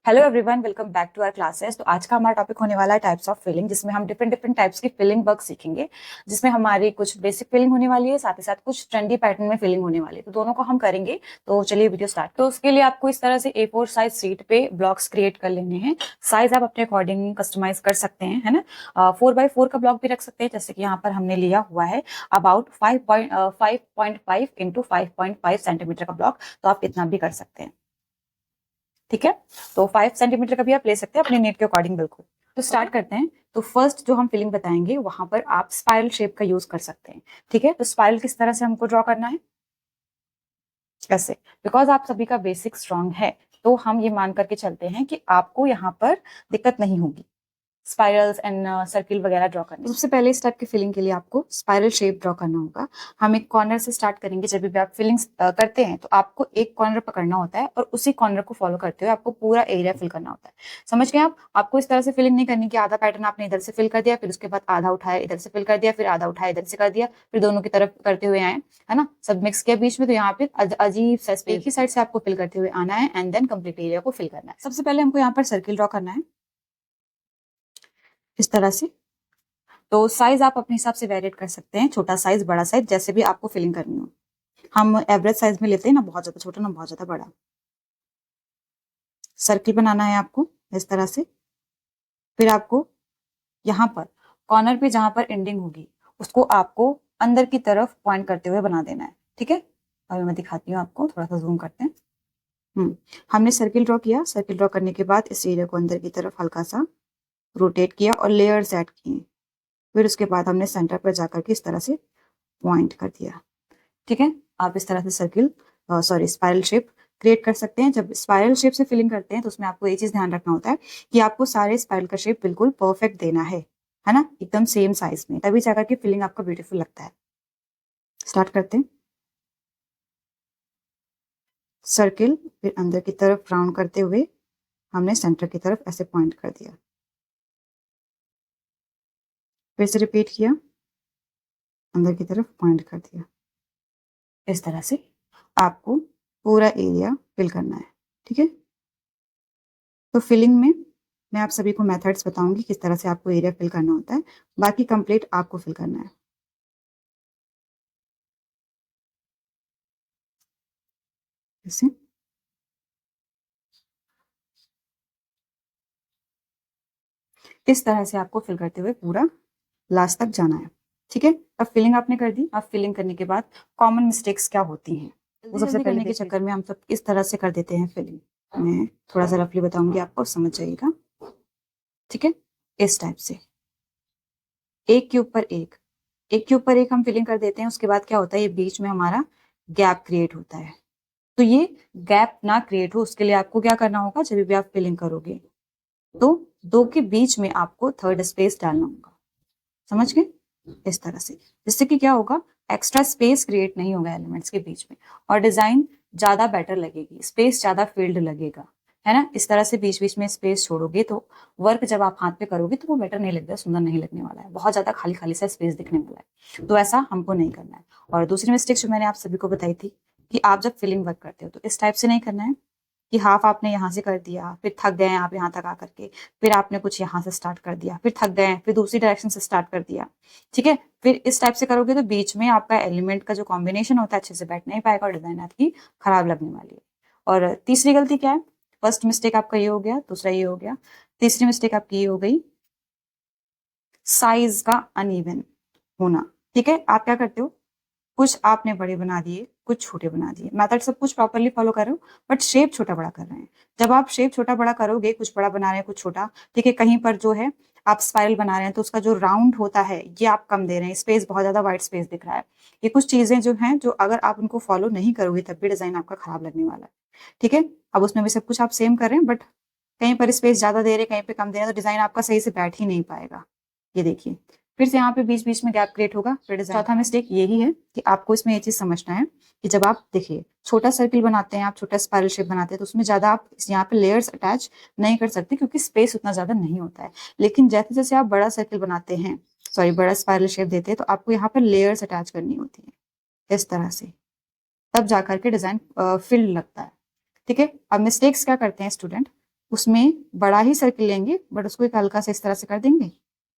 Hello everyone, welcome back to our classes. तो आज का हमारा टॉपिक होने वाला है टाइप्स ऑफ फिलिंग, जिसमें हम डिफरेंट डिफरेंट टाइप्स की फिलिंग वर्क सीखेंगे। जिसमें हमारी कुछ बेसिक फिलिंग होने वाली है, साथ ही साथ कुछ ट्रेंडी पैटर्न में फिलिंग होने वाली है। तो दोनों को हम करेंगे। तो चलिए वीडियो स्टार्ट। तो उसके लिए आपको इस तरह से A4 साइज शीट पे ब्लॉक्स क्रिएट कर लेने हैं। साइज आप अपने अकॉर्डिंग कस्टमाइज कर सकते हैं, है ना। 4x4 का ब्लॉक भी रख सकते हैं, जैसे कि यहाँ पर हमने लिया हुआ है अबाउट 5.5 इंटू 5.5 सेंटीमीटर का ब्लॉक। तो आप इतना भी कर सकते हैं, ठीक है। तो 5 सेंटीमीटर का भी आप ले सकते हैं अपने नीड के अकॉर्डिंग, बिल्कुल। तो स्टार्ट करते हैं। तो फर्स्ट जो हम फिलिंग बताएंगे वहां पर आप स्पाइरल शेप का यूज कर सकते हैं, ठीक है। तो स्पाइरल किस तरह से हमको ड्रॉ करना है, कैसे, बिकॉज आप सभी का बेसिक स्ट्रांग है, तो हम ये मान करके चलते हैं कि आपको यहाँ पर दिक्कत नहीं होगी स्पाइरल्स एंड सर्किल वगैरह ड्रॉ करने। सबसे पहले इस टाइप की फिलिंग के लिए आपको स्पाइरल शेप ड्रॉ करना होगा। हम एक कॉर्नर से स्टार्ट करेंगे। जब भी आप फिलिंग्स करते हैं तो आपको एक कॉर्नर पकड़ना होता है और उसी कॉर्नर को फॉलो करते हुए आपको पूरा एरिया फिल करना होता है। समझ गए आप? आपको इस तरह से फिलिंग नहीं करनी कि आधा पैटर्न आपने इधर से फिल कर दिया, फिर उसके बाद आधा उठाया इधर से फिल कर दिया, फिर आधा उठाया इधर से कर दिया, फिर दोनों की तरफ करते हुए आए, है ना, सब मिक्स किया बीच में। तो यहाँ पे अजीब सा एक ही साइड से आपको फिल करते हुए आना है एंड देन कंप्लीट एरिया को फिल करना है। सबसे पहले हमको यहाँ पर सर्किल ड्रॉ करना है इस तरह से। तो साइज आप अपने हिसाब से वेरिएट कर सकते हैं, छोटा साइज बड़ा साइज जैसे भी आपको फिलिंग करनी हो। हम एवरेज साइज में लेते हैं, ना बहुत ज्यादा छोटा ना बहुत ज्यादा बड़ा। सर्किल बनाना है आपको इस तरह से। फिर आपको यहाँ पर कॉर्नर पे जहां पर एंडिंग होगी उसको आपको अंदर की तरफ पॉइंट करते हुए बना देना है, ठीक है। अभी मैं दिखाती हूँ आपको, थोड़ा सा जूम करते हैं। हमने सर्किल ड्रॉ किया। सर्किल ड्रॉ करने के बाद इस एरिया को अंदर की तरफ हल्का सा रोटेट किया और लेयर्स ऐड किए। फिर उसके बाद हमने सेंटर पर जाकर के इस तरह से पॉइंट कर दिया, ठीक है। आप इस तरह से सर्किल स्पाइरल शेप क्रिएट कर सकते हैं। जब स्पाइरल शेप से फिलिंग करते हैं तो उसमें आपको ये चीज ध्यान रखना होता है कि आपको सारे स्पाइरल का शेप बिल्कुल परफेक्ट देना है ना, एकदम सेम साइज में, तभी जाकर के फिलिंग आपका ब्यूटीफुल लगता है। स्टार्ट करते हैं। सर्किल, फिर अंदर की तरफ राउंड करते हुए हमने सेंटर की तरफ ऐसे पॉइंट कर दिया। फिर से रिपीट किया, अंदर की तरफ पॉइंट कर दिया। इस तरह से आपको पूरा एरिया फिल करना है, ठीक है। तो फिलिंग में मैं आप सभी को मेथड्स बताऊंगी किस तरह से आपको एरिया फिल करना होता है, बाकी कंप्लीट आपको फिल करना है। जैसे इस तरह से आपको फिल करते हुए पूरा लास्ट तक जाना है, ठीक है। अब फिलिंग आपने कर दी। अब फिलिंग करने के बाद कॉमन मिस्टेक्स क्या होती हैं वो सबसे पहले के चक्कर में हम सब इस तरह से कर देते हैं फिलिंग। मैं थोड़ा सा रफली बताऊंगी आपको, समझ जाइएगा, ठीक है। इस टाइप से एक के ऊपर एक, एक के ऊपर एक हम फिलिंग कर देते हैं। उसके बाद क्या होता है, ये बीच में हमारा गैप क्रिएट होता है। तो ये गैप ना क्रिएट हो उसके लिए आपको क्या करना होगा, जब भी आप फिलिंग करोगे तो दो के बीच में आपको थर्ड स्पेस डालना होगा, समझ गए, इस तरह से। जिससे कि क्या होगा, एक्स्ट्रा स्पेस क्रिएट नहीं होगा एलिमेंट्स के बीच में और डिजाइन ज्यादा बेटर लगेगी, स्पेस ज्यादा फिल्ड लगेगा, है ना। इस तरह से बीच बीच में स्पेस छोड़ोगे तो वर्क जब आप हाथ पे करोगे तो वो बेटर नहीं लगेगा, सुंदर नहीं लगने वाला है, बहुत ज्यादा खाली खाली सा स्पेस दिखने वाला है। तो ऐसा हमको नहीं करना है। और दूसरी मिस्टेक जो मैंने आप सभी को बताई थी कि आप जब फिलिंग वर्क करते हो तो इस टाइप से नहीं करना है कि हाफ आपने यहाँ से कर दिया, फिर थक गए आप यहाँ तक आकर के, फिर आपने कुछ यहाँ से स्टार्ट कर दिया, फिर थक गए फिर दूसरी डायरेक्शन से स्टार्ट कर दिया, ठीक है। फिर इस टाइप से करोगे तो बीच में आपका एलिमेंट का जो कॉम्बिनेशन होता है अच्छे से बैठ नहीं पाएगा और डिजाइन आपकी खराब लगने वाली है। और तीसरी गलती क्या है, फर्स्ट मिस्टेक आपका ये हो गया, दूसरा ये हो गया, तीसरी मिस्टेक आपकी ये हो गई साइज का अनइवन होना, ठीक है। आप क्या करते हो, कुछ आपने बड़े बना दिए, कुछ छोटे बना दिए, मेथड सब कुछ प्रॉपरली फॉलो कर रहे हो बट शेप छोटा बड़ा कर रहे हैं। जब आप शेप छोटा बड़ा करोगे, कुछ बड़ा बना रहे हैं कुछ छोटा, ठीक है, कहीं पर जो है आप स्पाइरल बना रहे हैं तो उसका जो राउंड होता है ये आप कम दे रहे हैं, स्पेस बहुत ज्यादा वाइट स्पेस दिख रहा है। ये कुछ चीजें जो हैं जो अगर आप उनको फॉलो नहीं करोगे तब भी डिजाइन आपका खराब लगने वाला है, ठीक है। अब उसमें भी सब कुछ आप सेम कर रहे हैं बट कहीं पर स्पेस ज्यादा दे रहे हैं, कहीं पे कम दे रहे हैं, तो डिजाइन आपका सही से बैठ ही नहीं पाएगा। ये देखिए, फिर से यहाँ पे बीच बीच में गैप क्रिएट होगा। फिर चौथा मिस्टेक यही है कि आपको इसमें ये चीज समझना है कि जब आप देखिए छोटा सर्किल बनाते हैं, आप छोटा स्पाइरल शेप बनाते हैं तो उसमें ज्यादा आप यहाँ पे लेयर्स अटैच नहीं कर सकते क्योंकि स्पेस उतना ज्यादा नहीं होता है। लेकिन जैसे जैसे आप बड़ा सर्किल बनाते हैं, बड़ा स्पाइरल शेप देते हैं तो आपको यहाँ पर लेयर्स अटैच करनी होती है इस तरह से, तब जाकर के डिजाइन फिल लगता है, ठीक है। अब मिस्टेक्स क्या करते हैं स्टूडेंट, उसमें बड़ा ही सर्किल लेंगे, बट उसको एक हल्का सा इस तरह से कर देंगे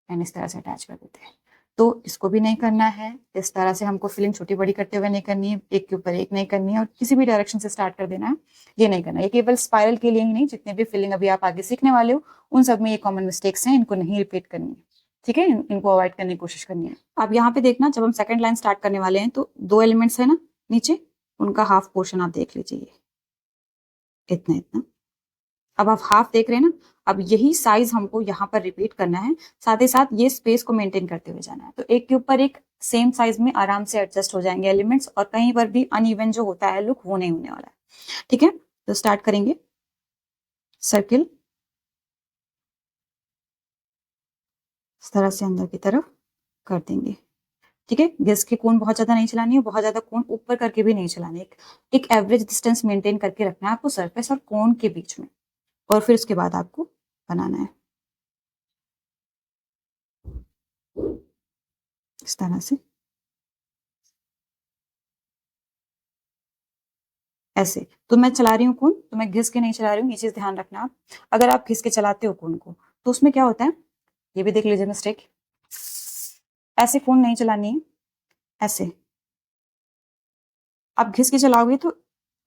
एंड इस तरह से अटैच कर देते हैं। तो इसको भी नहीं करना है, इस तरह से हमको फिलिंग छोटी बड़ी करते हुए नहीं करनी है, एक के ऊपर एक नहीं करनी है और किसी भी डायरेक्शन से स्टार्ट कर देना है, ये नहीं करना है। ये केवल स्पाइरल के लिए ही नहीं, जितने भी फिलिंग अभी आप आगे सीखने वाले हो उन सब में ये कॉमन मिस्टेक्स हैं, इनको नहीं रिपीट करनी है, ठीक है, इनको अवॉइड करने की कोशिश करनी है। अब यहाँ पे देखना, जब हम सेकंड लाइन स्टार्ट करने वाले हैं तो 2 एलिमेंट्स है ना नीचे, उनका हाफ पोर्शन आप देख लीजिए, इतना इतना। अब आप हाफ देख रहे हैं ना, अब यही साइज हमको यहाँ पर रिपीट करना है, साथ ही साथ ये स्पेस को मेंटेन करते हुए जाना है। तो एक के ऊपर एक सेम साइज में आराम से एडजस्ट हो जाएंगे एलिमेंट्स, और कहीं पर भी अनइवन जो होता है लुक वो नहीं होने वाला है, ठीक है। तो स्टार्ट करेंगे, सर्किल इस तरह से अंदर की तरफ कर देंगे, ठीक है। गैस की कोन बहुत ज्यादा नहीं चलानी है, बहुत ज्यादा कोन ऊपर करके भी नहीं चलानी है, एक एवरेज डिस्टेंस मेंटेन करके रखना है आपको सरफेस और कोन के बीच में, और फिर उसके बाद आपको बनाना है इस तरह से, ऐसे। तो मैं चला रही हूँ कोन, तो मैं घिस के नहीं चला रही हूँ, ये चीज ध्यान रखना आप। अगर आप घिस के चलाते हो कोन को तो उसमें क्या होता है, ये भी देख लीजिए मिस्टेक, ऐसे कोन नहीं चलानी है, ऐसे आप घिस के चलाओगे तो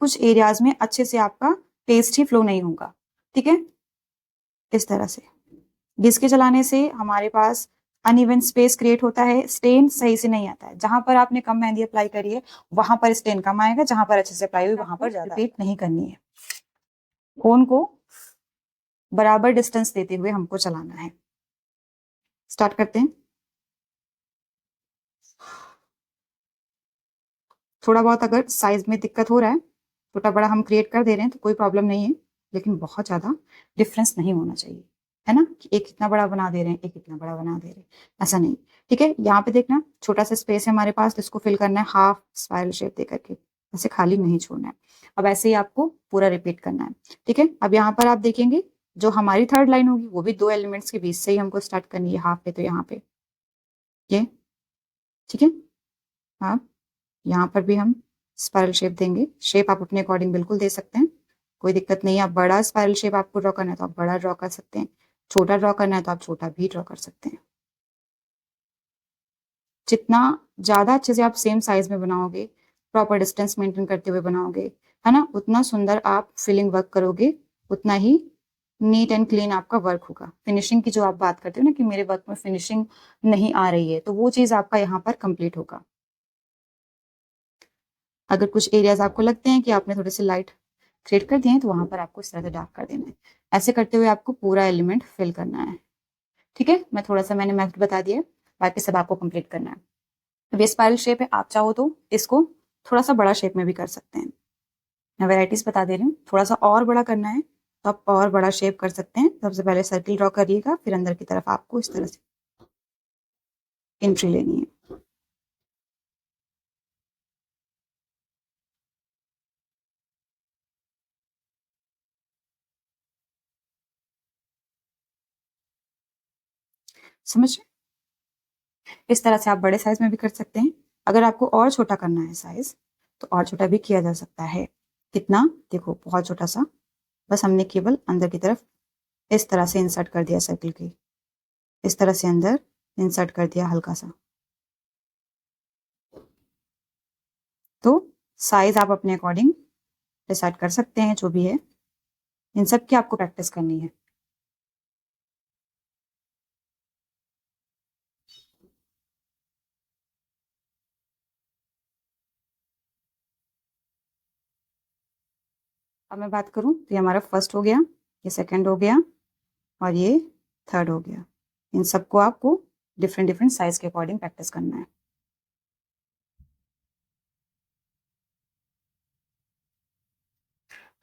कुछ एरियाज में अच्छे से आपका पेस्ट ही फ्लो नहीं होगा, ठीक है। इस तरह से घिस के चलाने से हमारे पास अनइवन स्पेस क्रिएट होता है, स्टेन सही से नहीं आता है। जहां पर आपने कम मेहंदी अप्लाई करी है वहां पर स्टेन कम आएगा, जहां पर अच्छे से अप्लाई हुई वहां पर ज्यादा। रिपीट नहीं करनी है, कोन को बराबर डिस्टेंस देते हुए हमको चलाना है। स्टार्ट करते हैं। थोड़ा बहुत अगर साइज में दिक्कत हो रहा है, छोटा बड़ा हम क्रिएट कर दे रहे हैं तो कोई प्रॉब्लम नहीं है, लेकिन बहुत ज्यादा डिफरेंस नहीं होना चाहिए, है ना, कि एक इतना बड़ा बना दे रहे हैं एक इतना बड़ा बना दे रहे हैं, ऐसा नहीं, ठीक है। यहाँ पे देखना, छोटा सा स्पेस है हमारे पास, तो इसको फिल करना है हाफ स्पाइरल शेप दे करके, ऐसे खाली नहीं छोड़ना है। अब ऐसे ही आपको पूरा रिपीट करना है, ठीक है। अब यहाँ पर आप देखेंगे जो हमारी थर्ड लाइन होगी वो भी 2 एलिमेंट्स के बीच से ही हमको स्टार्ट करनी है, हाफ पे तो यहाँ पे ये, ठीक है। हाँ, यहाँ पर भी हम स्पाइरल शेप देंगे, शेप आप अपने अकॉर्डिंग बिल्कुल दे सकते हैं, कोई दिक्कत नहीं है। आप बड़ा स्पाइरल शेप आपको ड्रॉ करना है तो आप बड़ा ड्रॉ कर सकते हैं, छोटा ड्रॉ करना है तो आप छोटा भी ड्रॉ कर सकते हैं। जितना ज्यादा अच्छे से आप सेम साइज में बनाओगे, प्रॉपर डिस्टेंस मेंटेन करते हुए बनाओगे, है ना, उतना सुंदर आप फिलिंग वर्क करोगे, उतना ही नीट एंड क्लीन आपका वर्क होगा। फिनिशिंग की जो आप बात करते हो ना कि मेरे वर्क में फिनिशिंग नहीं आ रही है, तो वो चीज आपका यहाँ पर कंप्लीट होगा। अगर कुछ एरियाज आपको लगते हैं कि आपने थोड़े से लाइट क्रिएट कर दिए हैं तो वहां पर आपको इस तरह से डार्क कर देना है। ऐसे करते हुए आपको पूरा एलिमेंट फिल करना है, ठीक है। मैं थोड़ा सा मैंने मेथड बता दिया, बाकी सब आपको कंप्लीट करना है। अब ये स्पाइरल शेप है, आप चाहो तो इसको थोड़ा सा बड़ा शेप में भी कर सकते हैं, मैं वेराइटीज बता दे रही हूँ। थोड़ा सा और बड़ा करना है तो आप और बड़ा शेप कर सकते हैं। सबसे पहले सर्किल ड्रॉ करिएगा, फिर अंदर की तरफ आपको इस तरह से एंट्री लेनी है। समझ, इस तरह से आप बड़े साइज में भी कर सकते हैं। अगर आपको और छोटा करना है साइज तो और छोटा भी किया जा सकता है। कितना, देखो बहुत छोटा सा, बस हमने केवल अंदर की तरफ इस तरह से इंसर्ट कर दिया, सर्किल की इस तरह से अंदर इंसर्ट कर दिया हल्का सा। तो साइज आप अपने अकॉर्डिंग डिसाइड कर सकते हैं, जो भी है इन सब की आपको प्रैक्टिस करनी है। अब मैं बात करूं तो ये हमारा फर्स्ट हो गया, ये सेकंड हो गया और ये थर्ड हो गया। इन सबको आपको डिफरेंट डिफरेंट साइज के अकॉर्डिंग प्रैक्टिस करना है।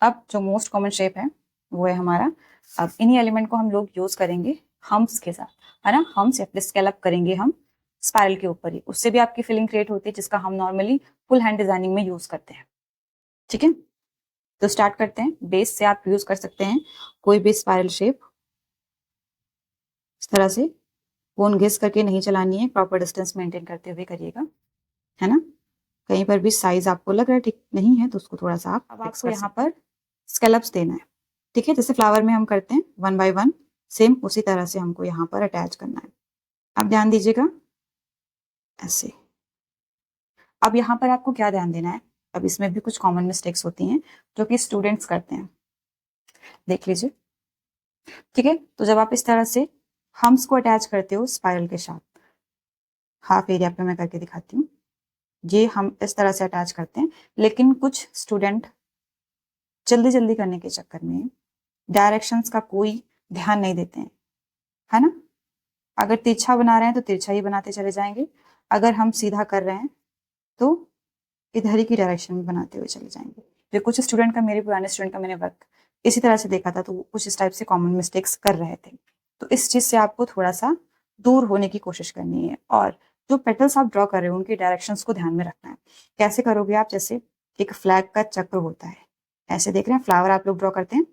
अब जो मोस्ट कॉमन शेप है वो है हमारा, अब इन्हीं एलिमेंट को हम लोग यूज करेंगे हम्स के साथ, है ना। हम्स या फिर स्केलअप करेंगे हम स्पाइरल के ऊपर ही, उससे भी आपकी फिलिंग क्रिएट होती है, जिसका हम नॉर्मली फुल हैंड डिजाइनिंग में यूज करते हैं, ठीक है। तो स्टार्ट करते हैं। बेस से आप यूज कर सकते हैं कोई भी स्पाइरल शेप, इस तरह से कोन घिस करके नहीं चलानी है, प्रॉपर डिस्टेंस मेंटेन करते हुए करिएगा, है ना। कहीं पर भी साइज आपको लग रहा है ठीक नहीं है तो उसको थोड़ा सा आप, अब आपको यहाँ पर स्केलप्स देना है, ठीक है, जैसे फ्लावर में हम करते हैं 1 बाय 1, सेम उसी तरह से हमको यहाँ पर अटैच करना है। अब ध्यान दीजिएगा ऐसे। अब यहाँ पर आपको क्या ध्यान देना है, अब इसमें भी कुछ कॉमन मिस्टेक्स होती हैं जो कि स्टूडेंट्स करते हैं, देख लीजिए। ठीक है, तो जब आप इस तरह से हम्स को अटैच करते हो स्पाइरल के साथ, हाफ एरिया पे मैं करके दिखाती हूँ, ये हम इस तरह से अटैच करते हैं, लेकिन कुछ स्टूडेंट जल्दी जल्दी करने के चक्कर में डायरेक्शंस का कोई ध्यान नहीं देते हैं, है ना। अगर तिरछा बना रहे हैं तो तिरछा ही बनाते चले जाएंगे, अगर हम सीधा कर रहे हैं तो इधर ही की डायरेक्शन में बनाते हुए चले जाएंगे। जो कुछ स्टूडेंट का, मेरे पुराने स्टूडेंट का मैंने वर्क इसी तरह से देखा था, तो कुछ इस टाइप से कॉमन मिस्टेक्स कर रहे थे। तो इस चीज से आपको थोड़ा सा दूर होने की कोशिश करनी है, और जो पेटल्स आप ड्रॉ कर रहे हो उनकी डायरेक्शंस को ध्यान में रखना है। कैसे करोगे आप, जैसे एक फ्लैग का चक्र होता है, ऐसे देख रहे हैं फ्लावर आप लोग ड्रॉ करते हैं,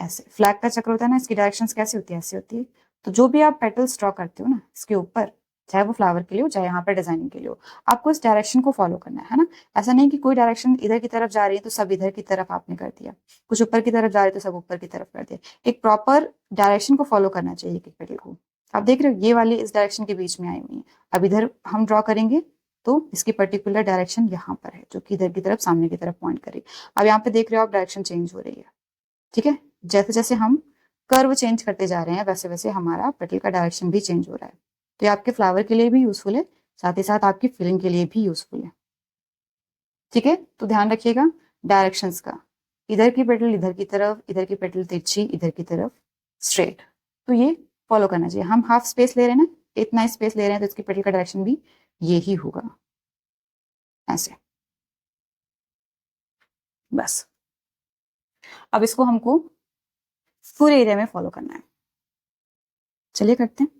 ऐसे फ्लैग का चक्र होता है ना, इसकी डायरेक्शंस कैसे होती है, ऐसे होती है। तो जो भी आप पेटल्स ड्रॉ करते हो ना इसके ऊपर, चाहे वो फ्लावर के लिए हो चाहे यहाँ पर डिजाइनिंग के लिए हो, आपको इस डायरेक्शन को फॉलो करना है ना। ऐसा नहीं कि कोई डायरेक्शन इधर की तरफ जा रही है तो सब इधर की तरफ आपने कर दिया, कुछ ऊपर की तरफ जा रही है तो सब ऊपर की तरफ कर दिया। एक प्रॉपर डायरेक्शन को फॉलो करना चाहिए एक पेटल को। आप देख रहे हो ये वाली इस डायरेक्शन के बीच में आई हुई है, अब इधर हम ड्रॉ करेंगे तो इसकी पर्टिकुलर डायरेक्शन यहाँ पर है जो कि इधर की तरफ सामने की तरफ पॉइंट करेगी। अब यहाँ पे देख रहे हो आप डायरेक्शन चेंज हो रही है, ठीक है। जैसे जैसे हम कर्व चेंज करते जा रहे हैं वैसे वैसे हमारा पेटल का डायरेक्शन भी चेंज हो रहा है। तो ये आपके फ्लावर के लिए भी यूजफुल है, साथ ही साथ आपकी फिलिंग के लिए भी यूजफुल है। ठीक है, तो ध्यान रखिएगा डायरेक्शंस का, इधर की पेटल इधर की तरफ, इधर की पेटल तिरछी, इधर की तरफ स्ट्रेट। तो ये फॉलो करना चाहिए। हम हाफ स्पेस ले रहे हैं ना, इतना स्पेस ले रहे हैं तो इसकी पेटल का डायरेक्शन भी ये ही होगा, ऐसे। बस अब इसको हमको पूरे एरिया में फॉलो करना है, चलिए करते हैं।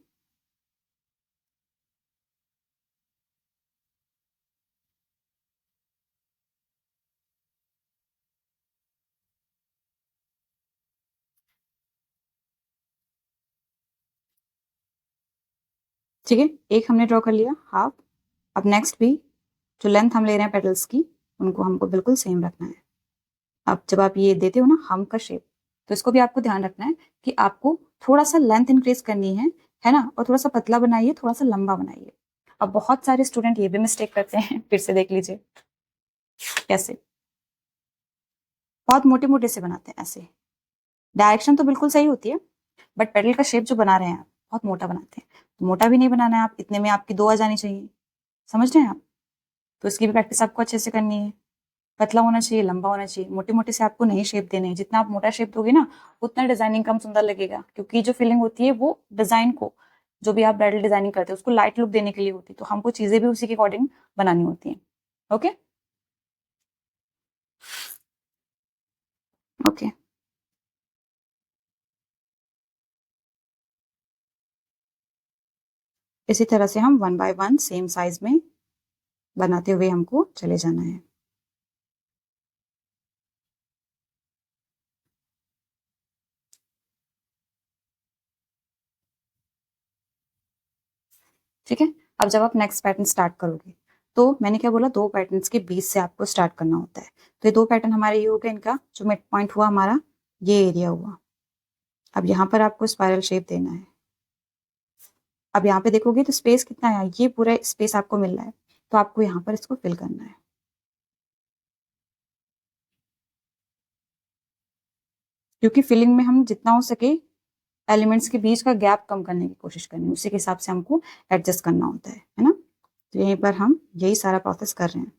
ठीक है, एक हमने ड्रॉ कर लिया हाफ। अब नेक्स्ट भी जो लेंथ हम ले रहे हैं पेटल्स की उनको हमको बिल्कुल सेम रखना है। अब जब आप ये देते हो ना हम का शेप, तो इसको भी आपको ध्यान रखना है कि आपको थोड़ा सा लेंथ इंक्रीज करनी है ना, और थोड़ा सा पतला बनाइए, थोड़ा सा लंबा बनाइए। अब बहुत सारे स्टूडेंट ये भी मिस्टेक करते हैं, फिर से देख लीजिए कैसे, बहुत मोटे मोटे से बनाते हैं ऐसे। डायरेक्शन तो बिल्कुल सही होती है, बट पेडल का शेप जो बना रहे हैं आप बहुत मोटा बनाते हैं। तो मोटा भी नहीं बनाना है, आप इतने में आपकी 2 आ जानी चाहिए, समझ रहे हैं आप। तो इसकी भी प्रैक्टिस आपको अच्छे से करनी है। पतला होना चाहिए, लंबा होना चाहिए, मोटे मोटे से आपको नहीं शेप देने हैं। जितना आप मोटा शेप दोगे ना उतना डिजाइनिंग कम सुंदर लगेगा, क्योंकि जो फीलिंग होती है वो डिजाइन को, जो भी आप ब्राइडल डिजाइनिंग करते हो उसको लाइट लुक देने के लिए होती है, तो हमको चीजें भी उसी के अकॉर्डिंग बनानी होती हैं। ओके ओके, इसी तरह से हम 1 बाय 1 सेम साइज में बनाते हुए हमको चले जाना है। ठीक है, अब जब आप नेक्स्ट पैटर्न स्टार्ट करोगे, तो मैंने क्या बोला, 2 पैटर्न्स के बीच से आपको स्टार्ट करना होता है। तो ये 2 पैटर्न हमारे ये हो गए, इनका जो मिड पॉइंट हुआ हमारा ये एरिया हुआ। अब यहाँ पर आपको स्पाइरल शेप देना है। अब यहाँ पे देखोगे तो स्पेस कितना है, ये पूरा स्पेस आपको मिल रहा है, तो आपको यहाँ पर इसको फिल करना है। क्योंकि फिलिंग में हम जितना हो सके एलिमेंट्स के बीच का गैप कम करने की कोशिश करनी है, उसी के हिसाब से हमको एडजस्ट करना होता है ना। तो यहीं पर हम यही सारा प्रोसेस कर रहे हैं,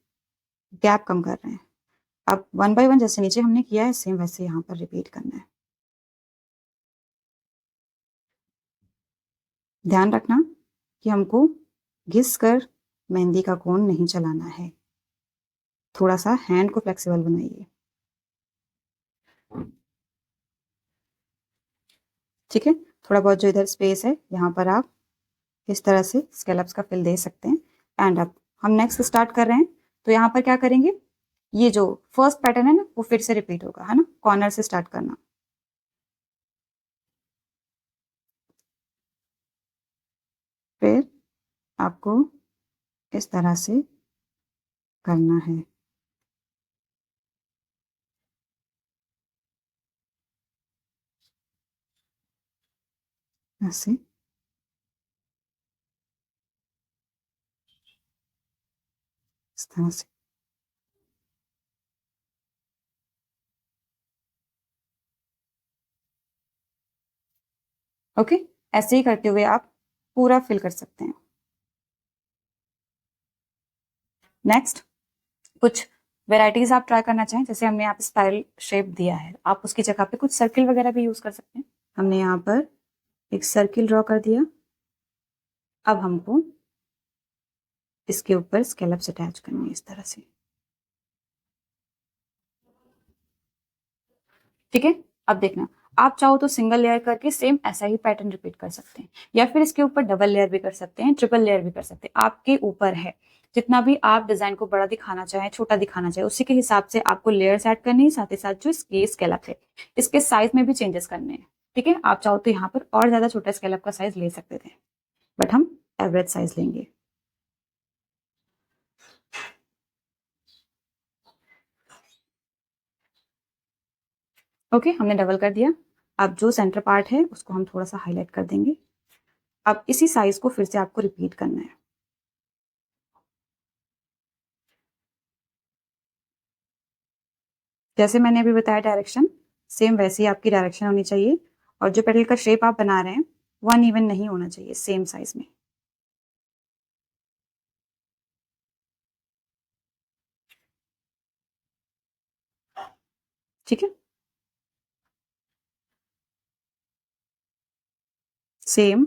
गैप कम कर रहे हैं। अब 1 बाय 1 जैसे नीचे हमने किया है सेम वैसे यहाँ पर रिपीट करना है। ध्यान रखना कि हमको घिस कर मेहंदी का कोन नहीं चलाना है, थोड़ा सा हैंड को फ्लेक्सिबल बनाइए। ठीक है, थोड़ा बहुत जो इधर स्पेस है यहाँ पर आप इस तरह से स्केलप्स का फिल दे सकते हैं। एंड अब हम नेक्स्ट स्टार्ट कर रहे हैं, तो यहाँ पर क्या करेंगे, ये जो फर्स्ट पैटर्न है ना वो फिर से रिपीट होगा, है ना। कॉर्नर से स्टार्ट करना, फिर आपको इस तरह से करना है। ऐसे इस तरह से। ओके, ऐसे ही करते हुए आप पूरा फिल कर सकते हैं। नेक्स्ट, कुछ वेराइटीज आप ट्राई करना चाहें, जैसे हमने यहाँ पे स्पाइरल शेप दिया है, आप उसकी जगह पे कुछ सर्किल वगैरह भी यूज कर सकते हैं। हमने यहाँ पर एक सर्किल ड्रॉ कर दिया। अब हमको इसके ऊपर स्केलप्स अटैच करनी है इस तरह से। ठीक है, अब देखना, आप चाहो तो सिंगल लेयर करके सेम ऐसा ही पैटर्न रिपीट कर सकते हैं, या फिर इसके ऊपर डबल लेयर भी कर सकते हैं, ट्रिपल लेयर भी कर सकते हैं, आपके ऊपर है। जितना भी आप डिजाइन को बड़ा दिखाना चाहें, छोटा दिखाना चाहें, उसी के हिसाब से आपको लेयर्स ऐड करनी है। साथ ही साथ जो इसके स्केलप है, इसके साइज में भी चेंजेस करने हैं। ठीक है, आप चाहो तो यहाँ पर और ज्यादा छोटा स्केलप का साइज ले सकते थे, बट हम एवरेज साइज लेंगे। ओके, हमने डबल कर दिया। अब जो सेंटर पार्ट है उसको हम थोड़ा सा हाईलाइट कर देंगे। अब इसी साइज को फिर से आपको रिपीट करना है। जैसे मैंने अभी बताया डायरेक्शन, सेम वैसे ही आपकी डायरेक्शन होनी चाहिए। और जो पेडल का शेप आप बना रहे हैं, वन इवन नहीं होना चाहिए, सेम साइज में। ठीक है, सेम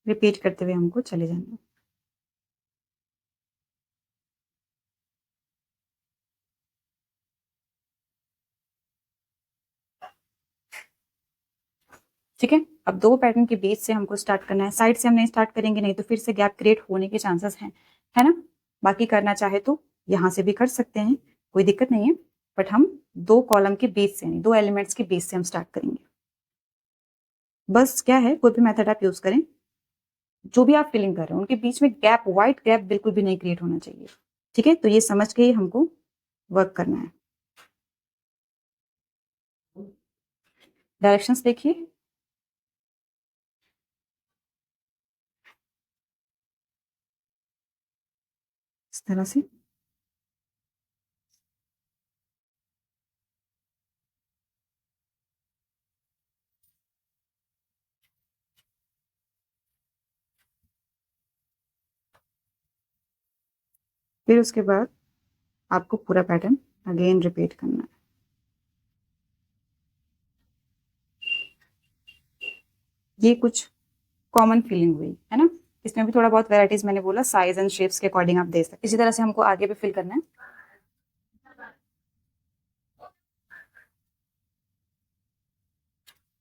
रिपीट करते हुए हमको चले जाना है। ठीक है, अब दो पैटर्न के बीच से हमको स्टार्ट करना है। साइड से हम नहीं स्टार्ट करेंगे, नहीं तो फिर से गैप क्रिएट होने के चांसेस हैं, है ना। बाकी करना चाहे तो यहाँ से भी कर सकते हैं, कोई दिक्कत नहीं है। बट हम दो कॉलम के बीच से, दो एलिमेंट्स के बीच से हम स्टार्ट करेंगे। बस क्या है, कोई भी मेथड आप यूज करें, जो भी आप फिलिंग कर रहे हैं उनके बीच में गैप, वाइट गैप बिल्कुल भी नहीं क्रिएट होना चाहिए। ठीक है, तो ये समझ के ही हमको वर्क करना है। डायरेक्शंस देखिए, इस तरह से। फिर उसके बाद आपको पूरा पैटर्न अगेन रिपीट करना है। ये कुछ कॉमन फीलिंग हुई है ना। इसमें भी थोड़ा बहुत वेराइटीज मैंने बोला, साइज एंड शेप्स के अकॉर्डिंग आप दे सकते हैं। इसी तरह से हमको आगे भी फिल करना है।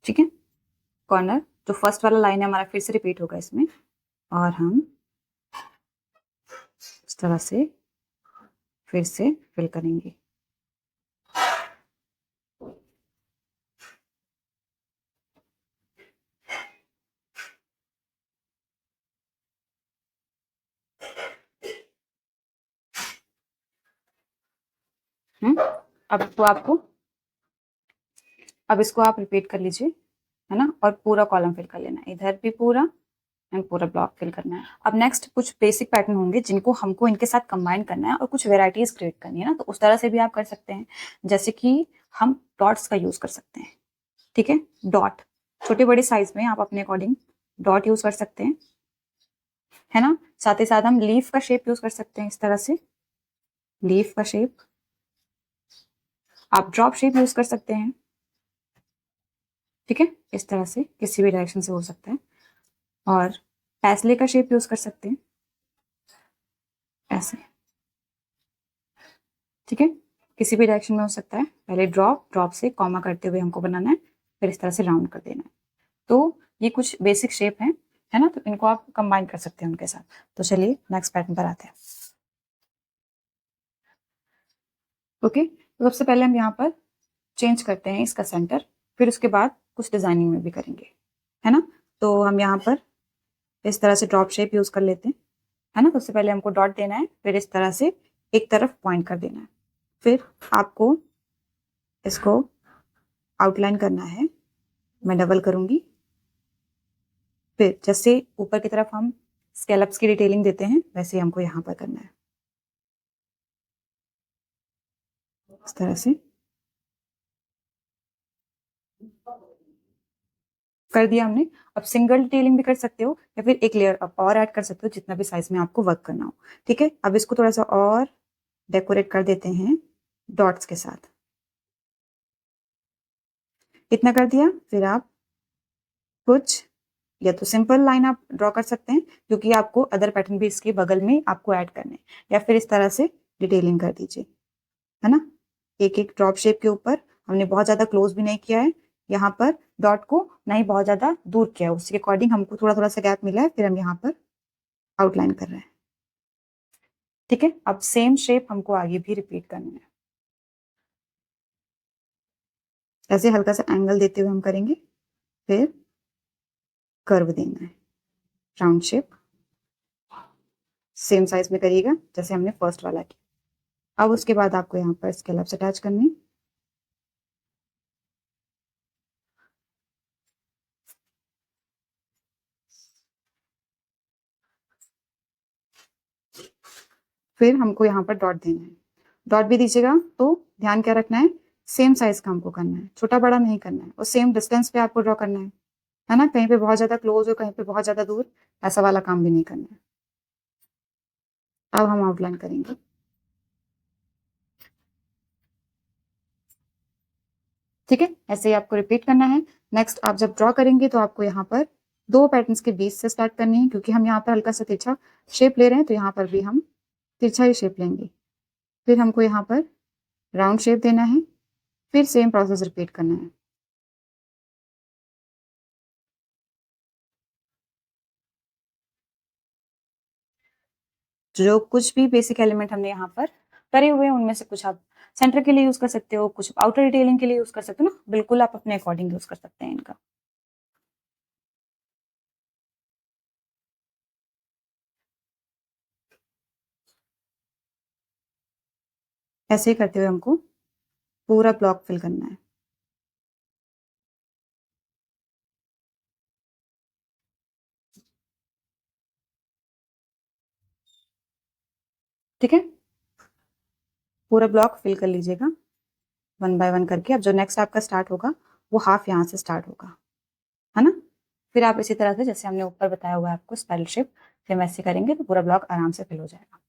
ठीक है, कॉर्नर जो फर्स्ट वाला लाइन है हमारा फिर से रिपीट होगा इसमें, और हम इस तरह से फिर से फिल करेंगे। अब तो आपको, अब इसको आप रिपीट कर लीजिए, है ना, और पूरा कॉलम फिल कर लेना है, इधर भी पूरा एंड पूरा ब्लॉक फिल करना है। अब नेक्स्ट कुछ बेसिक पैटर्न होंगे जिनको हमको इनके साथ कंबाइन करना है और कुछ वेराइटीज क्रिएट करनी है ना, तो उस तरह से भी आप कर सकते हैं। जैसे कि हम डॉट्स का यूज कर सकते हैं। ठीक है, डॉट छोटे बड़े साइज में आप अपने अकॉर्डिंग डॉट यूज कर सकते हैं, है ना। साथ ही साथ हम लीफ का शेप यूज कर सकते हैं, इस तरह से लीफ का शेप। आप ड्रॉप शेप यूज कर सकते हैं। ठीक है, इस तरह से किसी भी डायरेक्शन से हो सकता है। और पैसले का शेप यूज कर सकते हैं, ऐसे। ठीक है, किसी भी डायरेक्शन में हो सकता है। पहले ड्रॉप, ड्रॉप से कॉमा करते हुए हमको बनाना है, फिर इस तरह से राउंड कर देना है। तो ये कुछ बेसिक शेप है ना, तो इनको आप कंबाइन कर सकते हैं उनके साथ। तो चलिए नेक्स्ट पैटर्न पर आते हैं। ओके, तो सबसे पहले हम यहाँ पर चेंज करते हैं इसका सेंटर, फिर उसके बाद कुछ डिजाइनिंग में भी करेंगे, है ना। तो हम यहाँ पर इस तरह से ड्रॉप शेप यूज कर लेते हैं, है ना। तो सबसे पहले हमको डॉट देना है, फिर इस तरह से एक तरफ पॉइंट कर देना है। फिर आपको इसको आउटलाइन करना है। मैं डबल करूंगी, फिर जैसे ऊपर की तरफ हम स्कैलप्स की डिटेलिंग देते हैं वैसे हमको यहाँ पर करना है, इस तरह से कर दिया हमने। अब सिंगल डिटेलिंग भी कर सकते हो या फिर एक लेयर अब और ऐड कर सकते हो, जितना भी साइज में आपको वर्क करना हो। ठीक है, अब इसको थोड़ा सा और डेकोरेट कर देते हैं डॉट्स के साथ। इतना कर दिया, फिर आप कुछ या तो सिंपल लाइन आप ड्रॉ कर सकते हैं क्योंकि आपको अदर पैटर्न भी इसके बगल में आपको ऐड करने हैं, या फिर इस तरह से डिटेलिंग कर दीजिए, है ना। एक एक ड्रॉप शेप के ऊपर हमने बहुत ज्यादा क्लोज भी नहीं किया है यहाँ पर डॉट को, नहीं बहुत ज्यादा दूर किया है, उसके अकॉर्डिंग हमको थोड़ा थोड़ा सा गैप मिला है, फिर हम यहाँ पर आउटलाइन कर रहे हैं। ठीक है, अब सेम शेप हमको आगे भी रिपीट करना है, ऐसे हल्का सा एंगल देते हुए हम करेंगे, फिर कर्व देना है, राउंड शेप सेम साइज में करिएगा जैसे हमने फर्स्ट वाला किया। अब उसके बाद आपको यहाँ पर स्कैलप्स अटैच करनी है। फिर हमको यहाँ पर डॉट देना है, डॉट भी दीजिएगा तो ध्यान क्या रखना है, सेम साइज का हमको करना है, छोटा बड़ा नहीं करना है, और सेम डिस्टेंस पे आपको ड्रॉ करना है ना। कहीं पे बहुत ज्यादा क्लोज और कहीं पे बहुत ज्यादा दूर, ऐसा वाला काम भी नहीं करना है। अब हम आउटलाइन करेंगे। ठीक है, ऐसे ही आपको रिपीट करना है। नेक्स्ट आप जब ड्रॉ करेंगे तो आपको यहाँ पर दो पैटर्न्स के बीच से स्टार्ट करनी है, क्योंकि हम यहाँ पर हल्का सा तिरछा शेप ले रहे हैं तो यहाँ पर भी हम तिरछा ही शेप लेंगे। फिर हमको यहाँ पर राउंड शेप देना है, फिर सेम प्रोसेस रिपीट करना है। जो कुछ भी बेसिक एलिमेंट हमने यहाँ पर करे हुए हैं उनमें से कुछ आप सेंटर के लिए यूज कर सकते हो, कुछ आउटर डिटेलिंग के लिए यूज कर सकते हो ना, बिल्कुल आप अपने अकॉर्डिंग यूज कर सकते हैं इनका। ऐसे ही करते हुए हमको पूरा ब्लॉक फिल करना है। ठीक है, पूरा ब्लॉक फिल कर लीजिएगा वन बाय वन करके। अब जो नेक्स्ट आपका स्टार्ट होगा वो हाफ यहाँ से स्टार्ट होगा, है ना। फिर आप इसी तरह से जैसे हमने ऊपर बताया हुआ है आपको स्पाइरल शेप, फिर ऐसे करेंगे तो पूरा ब्लॉक आराम से फिल हो जाएगा।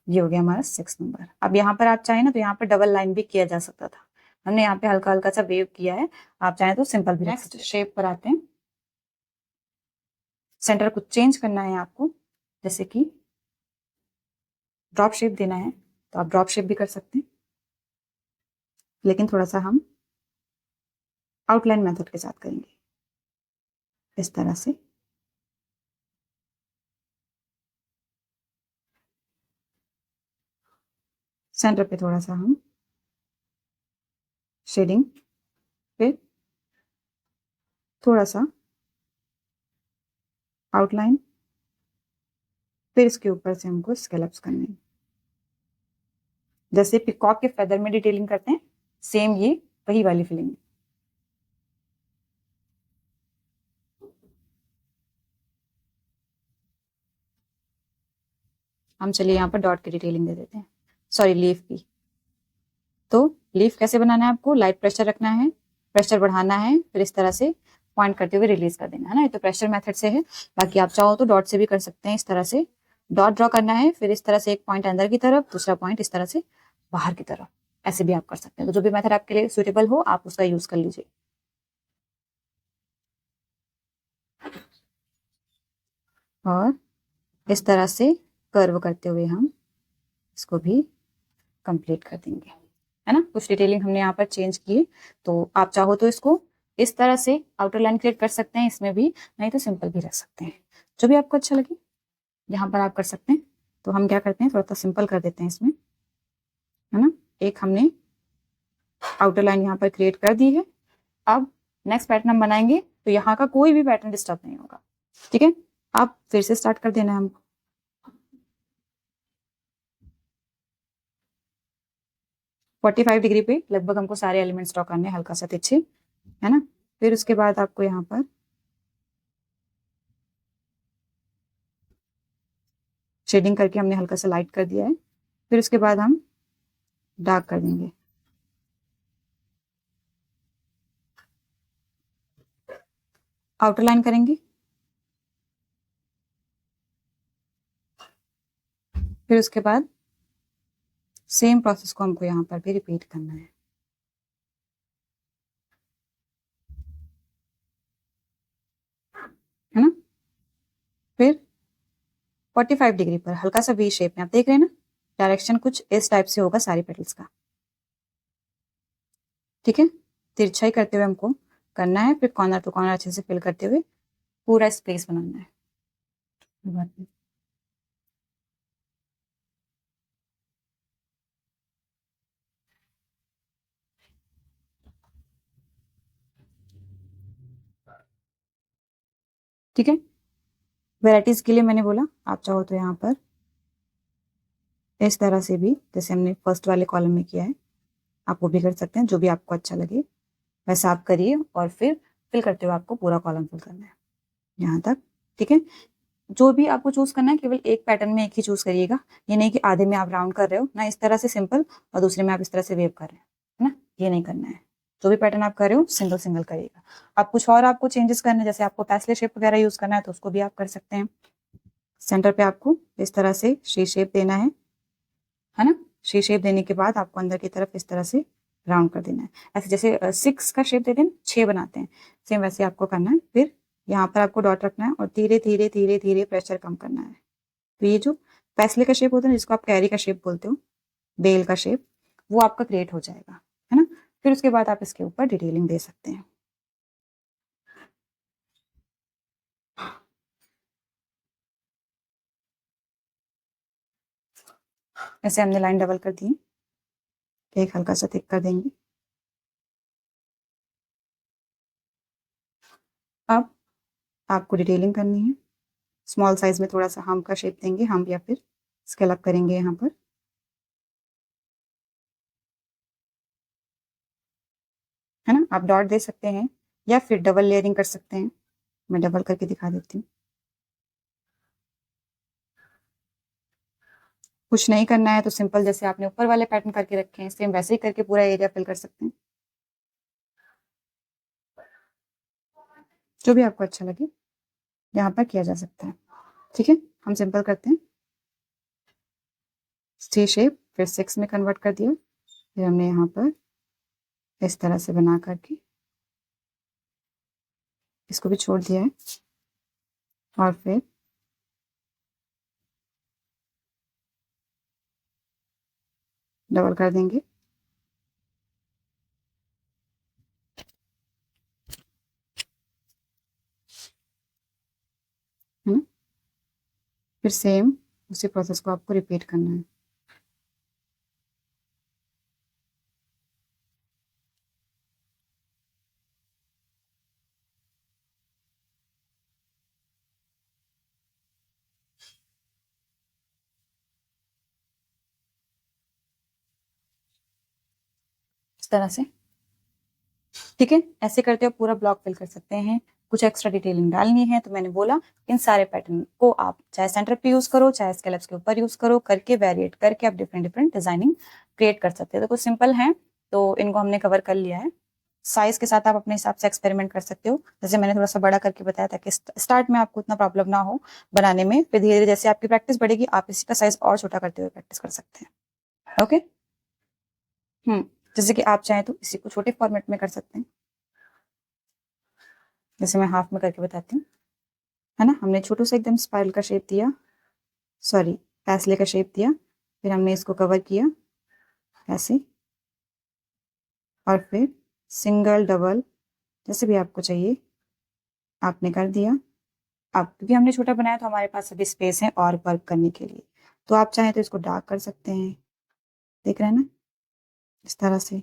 ये हो गया हमारा 6 नंबर। अब यहाँ पर आप चाहें ना तो यहाँ पर डबल लाइन भी किया जा सकता था, हमने यहाँ पे हल्का हल्का सा वेव किया है, आप चाहें तो सिंपल भी। नेक्स्ट शेप पर आते हैं, सेंटर को चेंज करना है आपको, जैसे कि ड्रॉप शेप देना है तो आप ड्रॉप शेप भी कर सकते हैं, लेकिन थोड़ा सा हम आउटलाइन मेथड के साथ करेंगे इस तरह से। सेंटर पे थोड़ा सा हम शेडिंग, फिर थोड़ा सा आउटलाइन, फिर इसके ऊपर से हमको स्केलप्स करने हैं, जैसे पिकॉक के फेदर में डिटेलिंग करते हैं सेम ये वही वाली फिलिंग। हम चलिए यहाँ पर डॉट की डिटेलिंग दे देते हैं, सॉरी लीफ की। तो लीफ कैसे बनाना है, आपको लाइट प्रेशर रखना है, प्रेशर बढ़ाना है, फिर इस तरह से पॉइंट करते हुए रिलीज कर देना है ना। ये तो प्रेशर मेथड से है, बाकी आप चाहो तो डॉट से भी कर सकते हैं। इस तरह से डॉट ड्रॉ करना है, फिर इस तरह से एक पॉइंट अंदर की तरफ, दूसरा पॉइंट इस तरह से बाहर की तरफ, ऐसे भी आप कर सकते हैं। तो जो भी मेथड आपके लिए सुटेबल हो आप उसका यूज कर लीजिए। और इस तरह से कर्व करते हुए हम इसको भी कंप्लीट कर देंगे, है ना। कुछ डिटेलिंग हमने यहाँ पर चेंज की, तो आप चाहो तो इसको इस तरह से आउटर लाइन क्रिएट कर सकते हैं इसमें भी, नहीं तो सिंपल भी रख सकते हैं, जो भी आपको अच्छा लगे यहाँ पर आप कर सकते हैं। तो हम क्या करते हैं, थोड़ा सा सिंपल कर देते हैं इसमें, है ना। एक हमने आउटर लाइन यहाँ पर क्रिएट कर दी है। अब नेक्स्ट पैटर्न हम बनाएंगे तो यहाँ का कोई भी पैटर्न डिस्टर्ब नहीं होगा। ठीक है, आप फिर से स्टार्ट कर देना है हमको। 45 डिग्री पे लगभग हमको सारे एलिमेंट्स ड्रॉ करने हैं, हल्का सा तिरछे, है ना। फिर उसके बाद आपको यहाँ पर शेडिंग करके हमने हल्का सा लाइट कर दिया है। फिर उसके बाद हम डार्क कर देंगे। आउटर लाइन करेंगे। फिर उसके बाद सेम प्रोसेस को हमको यहाँ पर भी रिपीट करना है ना। फिर 45 डिग्री पर हल्का सा वी शेप में, आप देख रहे हैं ना, डायरेक्शन कुछ इस टाइप से होगा सारी पेटल्स का। ठीक है, तिरछाई करते हुए हमको करना है। फिर कॉर्नर टू कॉर्नर अच्छे से फिल करते हुए पूरा स्पेस बनाना है। ठीक है, वेराइटीज के लिए मैंने बोला आप चाहो तो यहाँ पर इस तरह से भी, जैसे हमने फर्स्ट वाले कॉलम में किया है, आप वो भी कर सकते हैं, जो भी आपको अच्छा लगे वैसा आप करिए। और फिर फिल करते हुए आपको पूरा कॉलम फिल करना है यहाँ तक। ठीक है, जो भी आपको चूज करना है केवल एक पैटर्न में एक ही चूज करिएगा। ये नहीं कि आधे में आप राउंड कर रहे हो ना, इस तरह से सिंपल, और दूसरे में आप इस तरह से वेव कर रहे हैं ना, ये नहीं करना है। जो भी पैटर्न आप कर रहे हो सिंगल सिंगल करिएगा। आप कुछ और आपको चेंजेस करना है, जैसे आपको पैसले शेप वगैरह यूज करना है तो उसको भी आप कर सकते हैं। सेंटर पे आपको इस तरह से शी शेप देना है ना। शी शेप देने के बाद आपको अंदर की तरफ इस तरह से राउंड कर देना है, ऐसे जैसे 6 का शेप देते हैं, 6 बनाते हैं, सेम वैसे आपको करना है। फिर यहाँ पर आपको डॉट रखना है और धीरे धीरे धीरे धीरे प्रेशर कम करना है। तो ये जो पैसले का शेप होता है, जिसको आप कैरी का शेप बोलते हो, बेल का शेप, वो आपका क्रिएट हो जाएगा, है ना। फिर उसके बाद आप इसके ऊपर डिटेलिंग दे सकते हैं। ऐसे हमने लाइन डबल कर दी, एक हल्का सा थिक कर देंगे। अब आपको डिटेलिंग करनी है। स्मॉल साइज में थोड़ा सा हम का शेप देंगे, हम या फिर स्केल अप करेंगे यहाँ पर, है ना। आप डॉट दे सकते हैं या फिर डबल लेयरिंग कर सकते हैं। मैं डबल करके दिखा देती हूँ। कुछ नहीं करना है तो सिंपल जैसे आपने ऊपर वाले पैटर्न करके रखे हैं सेम वैसे ही करके पूरा एरिया फिल कर सकते हैं, जो भी आपको अच्छा लगे यहाँ पर किया जा सकता है। ठीक है, हम सिंपल करते हैं। सी शेप फिर 6 में कन्वर्ट कर दिया। फिर हमने यहाँ पर इस तरह से बना करके इसको भी छोड़ दिया है और फिर डबल कर देंगे। है ना, फिर सेम उसी प्रोसेस को आपको रिपीट करना है। इस तरह से, ठीक है, ऐसे करते हो पूरा ब्लॉक फिल कर सकते हैं। कुछ एक्स्ट्रा डिटेलिंग डालनी है तो मैंने बोला इन सारे पैटर्न को आप चाहे सेंटर पे यूज करो चाहे स्केलप्स के ऊपर यूज करो, करके वेरिएट करके आप डिफरेंट डिफरेंट डिजाइनिंग क्रिएट कर सकते हो। तो कुछ सिंपल है तो इनको हमने कवर कर लिया है। साइज के साथ आप अपने हिसाब से एक्सपेरिमेंट कर सकते हो, जैसे मैंने थोड़ा सा बड़ा करके बताया था कि स्टार्ट में आपको उतना प्रॉब्लम ना हो बनाने में, फिर धीरे धीरे जैसे आपकी प्रैक्टिस बढ़ेगी आप इसी का साइज और छोटा करते हुए प्रैक्टिस कर सकते हैं। ओके, जैसे कि आप चाहें तो इसी को छोटे फॉर्मेट में कर सकते हैं, जैसे मैं हाफ में करके बताती हूँ, है ना। हमने छोटू सा एकदम स्पाइरल का शेप दिया, सॉरी पैसले का शेप दिया, फिर हमने इसको कवर किया ऐसे, और फिर सिंगल डबल जैसे भी आपको चाहिए आपने कर दिया। अब क्योंकि हमने छोटा बनाया तो हमारे पास अभी स्पेस है और वर्क करने के लिए, तो आप चाहें तो इसको डार्क कर सकते हैं, देख रहे हैं ना, इस तरह से।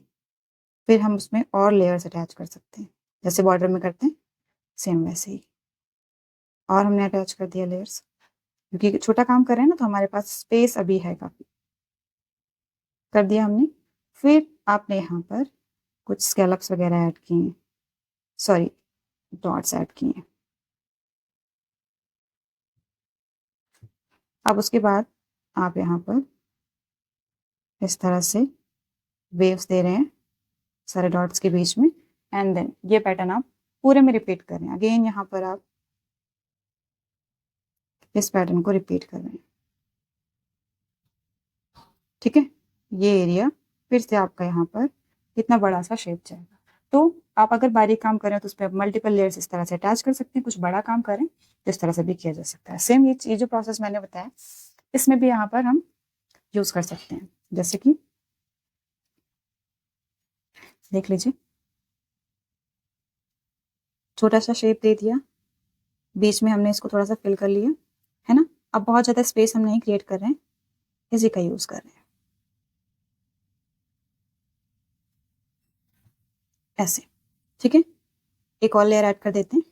फिर हम उसमें और लेयर्स अटैच कर सकते हैं, जैसे बॉर्डर में करते हैं सेम वैसे ही, और हमने अटैच कर दिया लेयर्स, क्योंकि छोटा काम कर रहे हैं ना तो हमारे पास स्पेस अभी है काफी, कर दिया हमने। फिर आपने यहाँ पर कुछ स्कैलप्स वगैरह ऐड किए हैं, सॉरी डॉट्स ऐड किए। अब उसके बाद आप यहाँ पर इस तरह से वेव्स दे रहे हैं सारे डॉट्स के बीच में, एंड देन ये पैटर्न आप पूरे में रिपीट कर रहे हैं। अगेन यहाँ पर आप इस पैटर्न को रिपीट कर रहे हैं, ठीक है। ये एरिया फिर से आपका यहाँ पर इतना बड़ा सा शेप जाएगा। तो आप अगर बारीक काम करें तो उस पर मल्टीपल लेयर्स इस तरह से अटैच कर सकते हैं। कुछ बड़ा काम करें तो इस तरह से भी किया जा सकता है। सेम ये जो प्रोसेस मैंने बताया इसमें भी यहाँ पर हम यूज कर सकते हैं। जैसे कि देख लीजिए, छोटा सा शेप दे दिया, बीच में हमने इसको थोड़ा सा फिल कर लिया, है ना। अब बहुत ज्यादा स्पेस हम नहीं क्रिएट कर रहे हैं, इसी का यूज कर रहे हैं ऐसे, ठीक है। एक और लेयर ऐड कर देते हैं।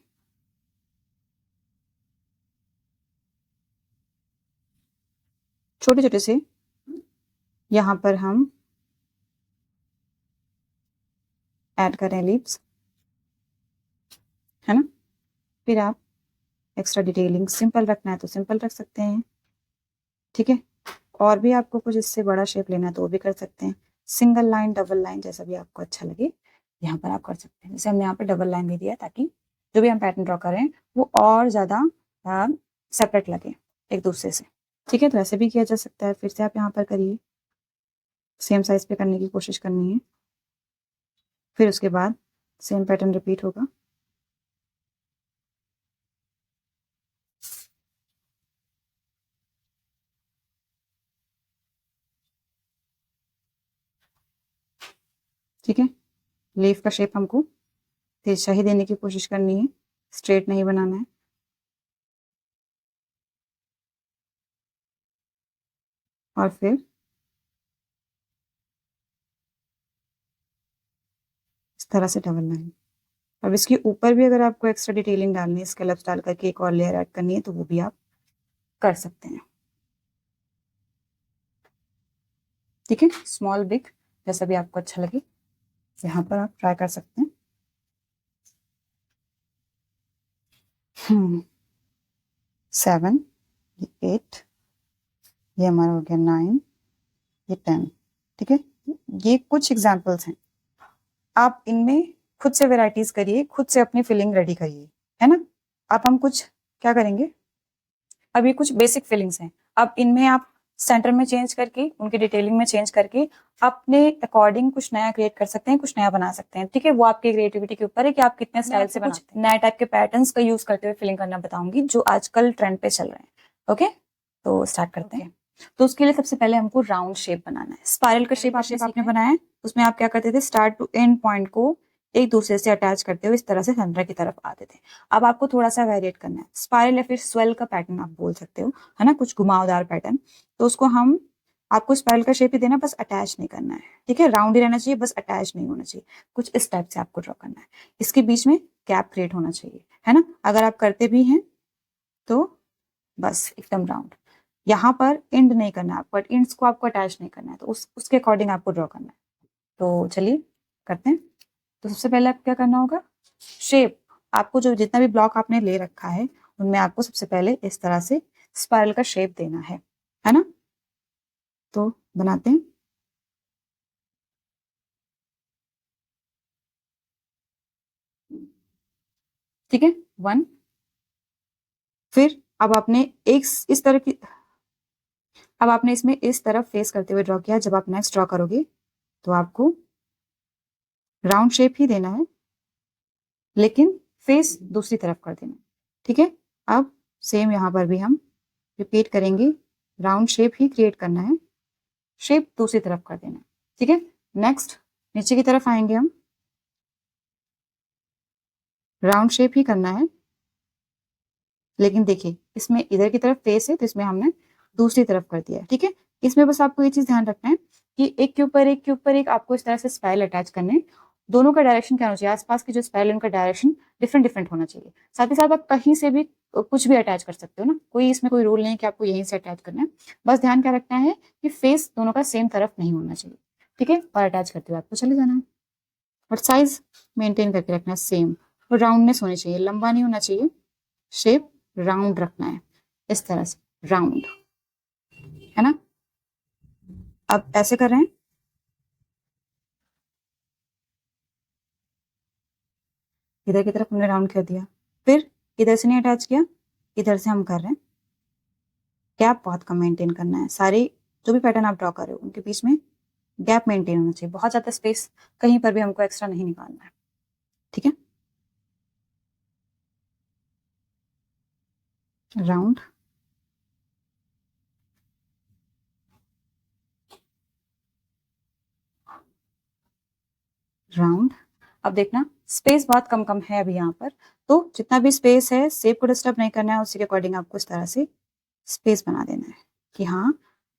छोटे छोटे से यहाँ पर हम ऐड कर रहे हैं लीव्स, है ना। फिर आप एक्स्ट्रा डिटेलिंग सिंपल रखना है तो सिंपल रख सकते हैं, ठीक है। और भी आपको कुछ इससे बड़ा शेप लेना है तो वो भी कर सकते हैं। सिंगल लाइन, डबल लाइन, जैसा भी आपको अच्छा लगे यहाँ पर आप कर सकते हैं। जैसे हमने यहाँ पर डबल लाइन दे दिया ताकि जो भी हम पैटर्न ड्रॉ कर रहे हैं वो और ज़्यादा सेपरेट लगे एक दूसरे से, ठीक है। तो ऐसे भी किया जा सकता है। फिर से आप यहाँ पर करिए, सेम साइज पे करने की कोशिश करनी है। फिर उसके बाद सेम पैटर्न रिपीट होगा। ठीक है, लीफ का शेप हमको तिरछा ही देने की कोशिश करनी है, स्ट्रेट नहीं बनाना है। और फिर इस तरह से डबल लाइन। अब इसके ऊपर भी अगर आपको एक्स्ट्रा डिटेलिंग डालनी है, स्केलप्स डाल करके एक और लेयर ऐड करनी है तो वो भी आप कर सकते हैं, ठीक है। स्मॉल बिग जैसा भी आपको अच्छा लगे यहाँ पर आप ट्राई कर सकते हैं। 7, ये 8, ये हमारा हो गया 9, ये 10, ठीक है। ये कुछ एग्जाम्पल्स हैं, आप इनमें खुद से वेराइटीज करिए, खुद से अपनी फिलिंग रेडी करिए, है ना। अब हम कुछ क्या करेंगे, अभी कुछ बेसिक फिलिंग्स हैं। अब इनमें आप सेंटर में चेंज करके, उनकी डिटेलिंग में चेंज करके अपने अकॉर्डिंग कुछ नया क्रिएट कर सकते हैं, कुछ नया बना सकते हैं, ठीक है। वो आपकी क्रिएटिविटी के ऊपर है कि आप कितने स्टाइल से बनाते हैं। नए टाइप के पैटर्न्स का यूज करते हुए फिलिंग करना बताऊंगी जो आजकल ट्रेंड पे चल रहे हैं। ओके, तो स्टार्ट करते हैं। तो उसके लिए सबसे पहले हमको राउंड शेप बनाना है। स्पाइरल का शेप आपने बनाया है, उसमें आप क्या करते थे, स्टार्ट टू एंड पॉइंट को एक दूसरे से अटैच करते हुए इस तरह से सेंटर की तरफ आते थे। अब आपको थोड़ा सा वेरिएट करना है, स्पाइरल या फिर स्वेल का पैटर्न आप बोल सकते हो, है ना, कुछ घुमावदार पैटर्न। तो उसको हम, आपको स्पाइरल का शेप ही देना, बस अटैच नहीं करना है, ठीक है। राउंड ही रहना चाहिए, बस अटैच नहीं होना चाहिए। कुछ इस टाइप से आपको ड्रॉ करना है। इसके बीच में गैप क्रिएट होना चाहिए, है ना। अगर आप करते भी हैं तो बस एकदम राउंड, यहाँ पर एंड नहीं करना है, बट एंड्स को आपको अटैच नहीं करना है, तो उसके अकॉर्डिंग आपको ड्रॉ करना है। तो चलिए करते हैं। तो सबसे पहले आपको क्या करना होगा, शेप, आपको जो जितना भी ब्लॉक आपने ले रखा है उनमें आपको सबसे पहले इस तरह से स्पाइरल का शेप देना है ना। तो बनाते हैं। ठीक है, 1। फिर अब आपने एक इस तरह की, अब आपने इसमें इस तरफ फेस करते हुए ड्रॉ किया। जब आप नेक्स्ट ड्रॉ करोगे तो आपको राउंड शेप ही देना है, लेकिन फेस दूसरी तरफ कर देना, ठीक है। अब सेम यहाँ पर भी हम रिपीट करेंगे, राउंड शेप ही क्रिएट करना है, शेप दूसरी तरफ कर देना है, ठीक है। नेक्स्ट नीचे की तरफ आएंगे हम, राउंड शेप ही करना है, लेकिन देखिए इसमें इधर की तरफ फेस है तो इसमें हमने दूसरी तरफ कर दिया है, ठीक है। इसमें बस आपको ये चीज ध्यान रखना है कि एक के ऊपर एक के ऊपर एक आपको इस तरह से स्पाइरल अटैच करने हैं। दोनों का डायरेक्शन क्या होना चाहिए, आसपास की जो स्पाइरल है उनका डायरेक्शन डिफरेंट डिफरेंट होना चाहिए। साथ ही साथ आप कहीं से भी कुछ भी अटैच कर सकते हो ना, कोई इसमें कोई रूल नहीं कि आपको यहीं से अटैच करना है। बस ध्यान क्या रखना है कि फेस दोनों का सेम तरफ नहीं होना चाहिए, ठीक है। और अटैच करते हुए आपको चले जाना है, और साइज मेंटेन करके रखना है सेम। और राउंडनेस होनी चाहिए, लंबा नहीं होना चाहिए, शेप राउंड रखना है इस तरह से, राउंड, है ना। अब ऐसे कर रहे हैं, इधर की तरफ हमने राउंड कर दिया, फिर इधर से नहीं अटैच किया, इधर से हम कर रहे हैं। गैप बहुत कम मेंटेन करना है, सारे जो भी पैटर्न आप ड्रॉ कर रहे हो उनके बीच में गैप मेंटेन होना चाहिए, बहुत ज्यादा स्पेस कहीं पर भी हमको एक्स्ट्रा नहीं निकालना है, ठीक है। Round, round. अब देखना स्पेस बहुत कम कम है अभी यहाँ पर, तो जितना भी स्पेस है शेप को डिस्टर्ब नहीं करना है, उसी के अकॉर्डिंग आपको इस तरह से स्पेस बना देना है कि हाँ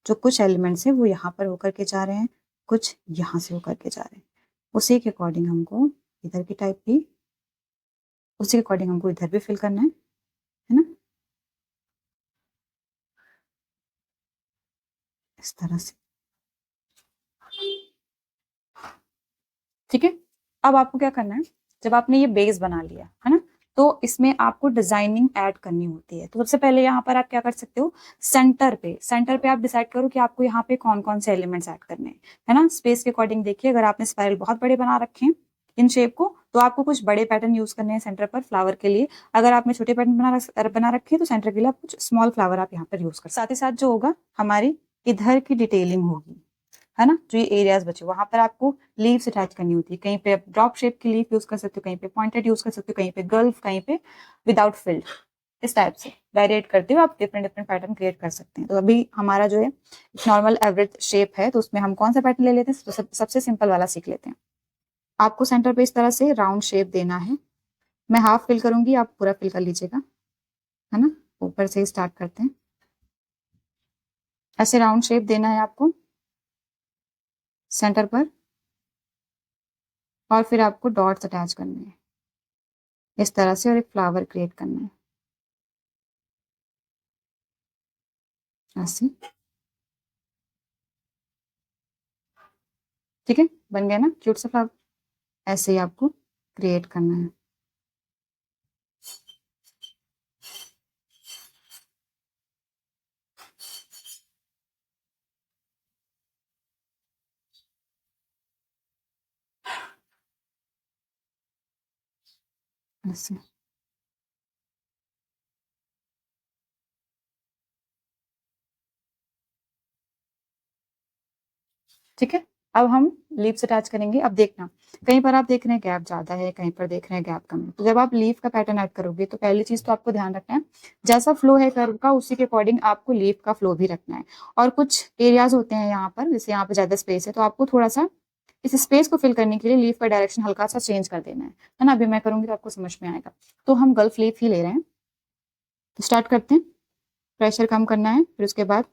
जो कुछ एलिमेंट्स है वो यहाँ पर होकर के जा रहे हैं, कुछ यहाँ से होकर के जा रहे हैं, उसी के अकॉर्डिंग हमको इधर की टाइप भी, उसी के अकॉर्डिंग हमको इधर भी फिल करना है ना, इस तरह से, ठीक है। अब आपको क्या करना है, जब आपने ये बेस बना लिया है ना, तो इसमें आपको डिजाइनिंग ऐड करनी होती है। तो सबसे पहले यहाँ पर आप क्या कर सकते हो, सेंटर पे आप डिसाइड करो कि आपको यहाँ पे कौन कौन से एलिमेंट्स ऐड करने हैं, है ना। स्पेस के अकॉर्डिंग देखिए, अगर आपने स्पाइरल बहुत बड़े बना रखे हैं इन शेप को, तो आपको कुछ बड़े पैटर्न यूज करने हैं सेंटर पर फ्लावर के लिए। अगर आपने छोटे पैटर्न बना रखे हैं तो सेंटर के लिए आप कुछ स्मॉल फ्लावर आप यहाँ पर यूज कर, साथ ही साथ जो होगा हमारी इधर की डिटेलिंग होगी, है ना। जो ये एरियाज बचे वहां पर आपको लीव्स अटैच करनी होती है, कहीं पे ड्रॉप शेप की लीफ यूज कर सकते हो, कहीं पे पॉइंटेड यूज कर सकते हो, कहीं पे गल्फ, कहीं पे विदाउट फिल्ड, इस टाइप से वेरिएट करते हुए आप डिफरेंट डिफरेंट पैटर्न क्रिएट कर सकते हैं। तो अभी हमारा जो है नॉर्मल एवरेज शेप है, तो उसमें हम कौन सा पैटर्न ले लेते हैं, तो सबसे सिंपल वाला सीख लेते हैं। आपको सेंटर पे इस तरह से राउंड शेप देना है, मैं हाफ फिल करूंगी, आप पूरा फिल कर लीजिएगा, है ना। ऊपर से स्टार्ट करते हैं, ऐसे राउंड शेप देना है आपको सेंटर पर, और फिर आपको डॉट्स अटैच करने हैं इस तरह से, और एक फ्लावर क्रिएट करना है ऐसे, ठीक है। बन गया ना क्यूट सा फ्लावर, ऐसे ही आपको क्रिएट करना है। ऐसे, ठीक है। अब हम लीव्स अटैच करेंगे। अब देखना, कहीं पर आप देख रहे हैं गैप ज्यादा है, कहीं पर देख रहे हैं गैप कम है, तो जब आप लीफ का पैटर्न ऐड करोगे तो पहली चीज तो आपको ध्यान रखना है, जैसा फ्लो है कर्व का उसी के अकॉर्डिंग आपको लीफ का फ्लो भी रखना है। और कुछ एरियाज होते हैं यहाँ पर, जैसे यहाँ पर ज्यादा स्पेस है, तो आपको थोड़ा सा इस स्पेस को फिल करने के लिए लीफ का डायरेक्शन हल्का सा चेंज कर देना है ना। अभी मैं करूंगी तो आपको समझ में आएगा। तो हम गल्फ लीफ ही ले रहे हैं, तो स्टार्ट करते हैं। प्रेशर कम करना है, फिर उसके बाद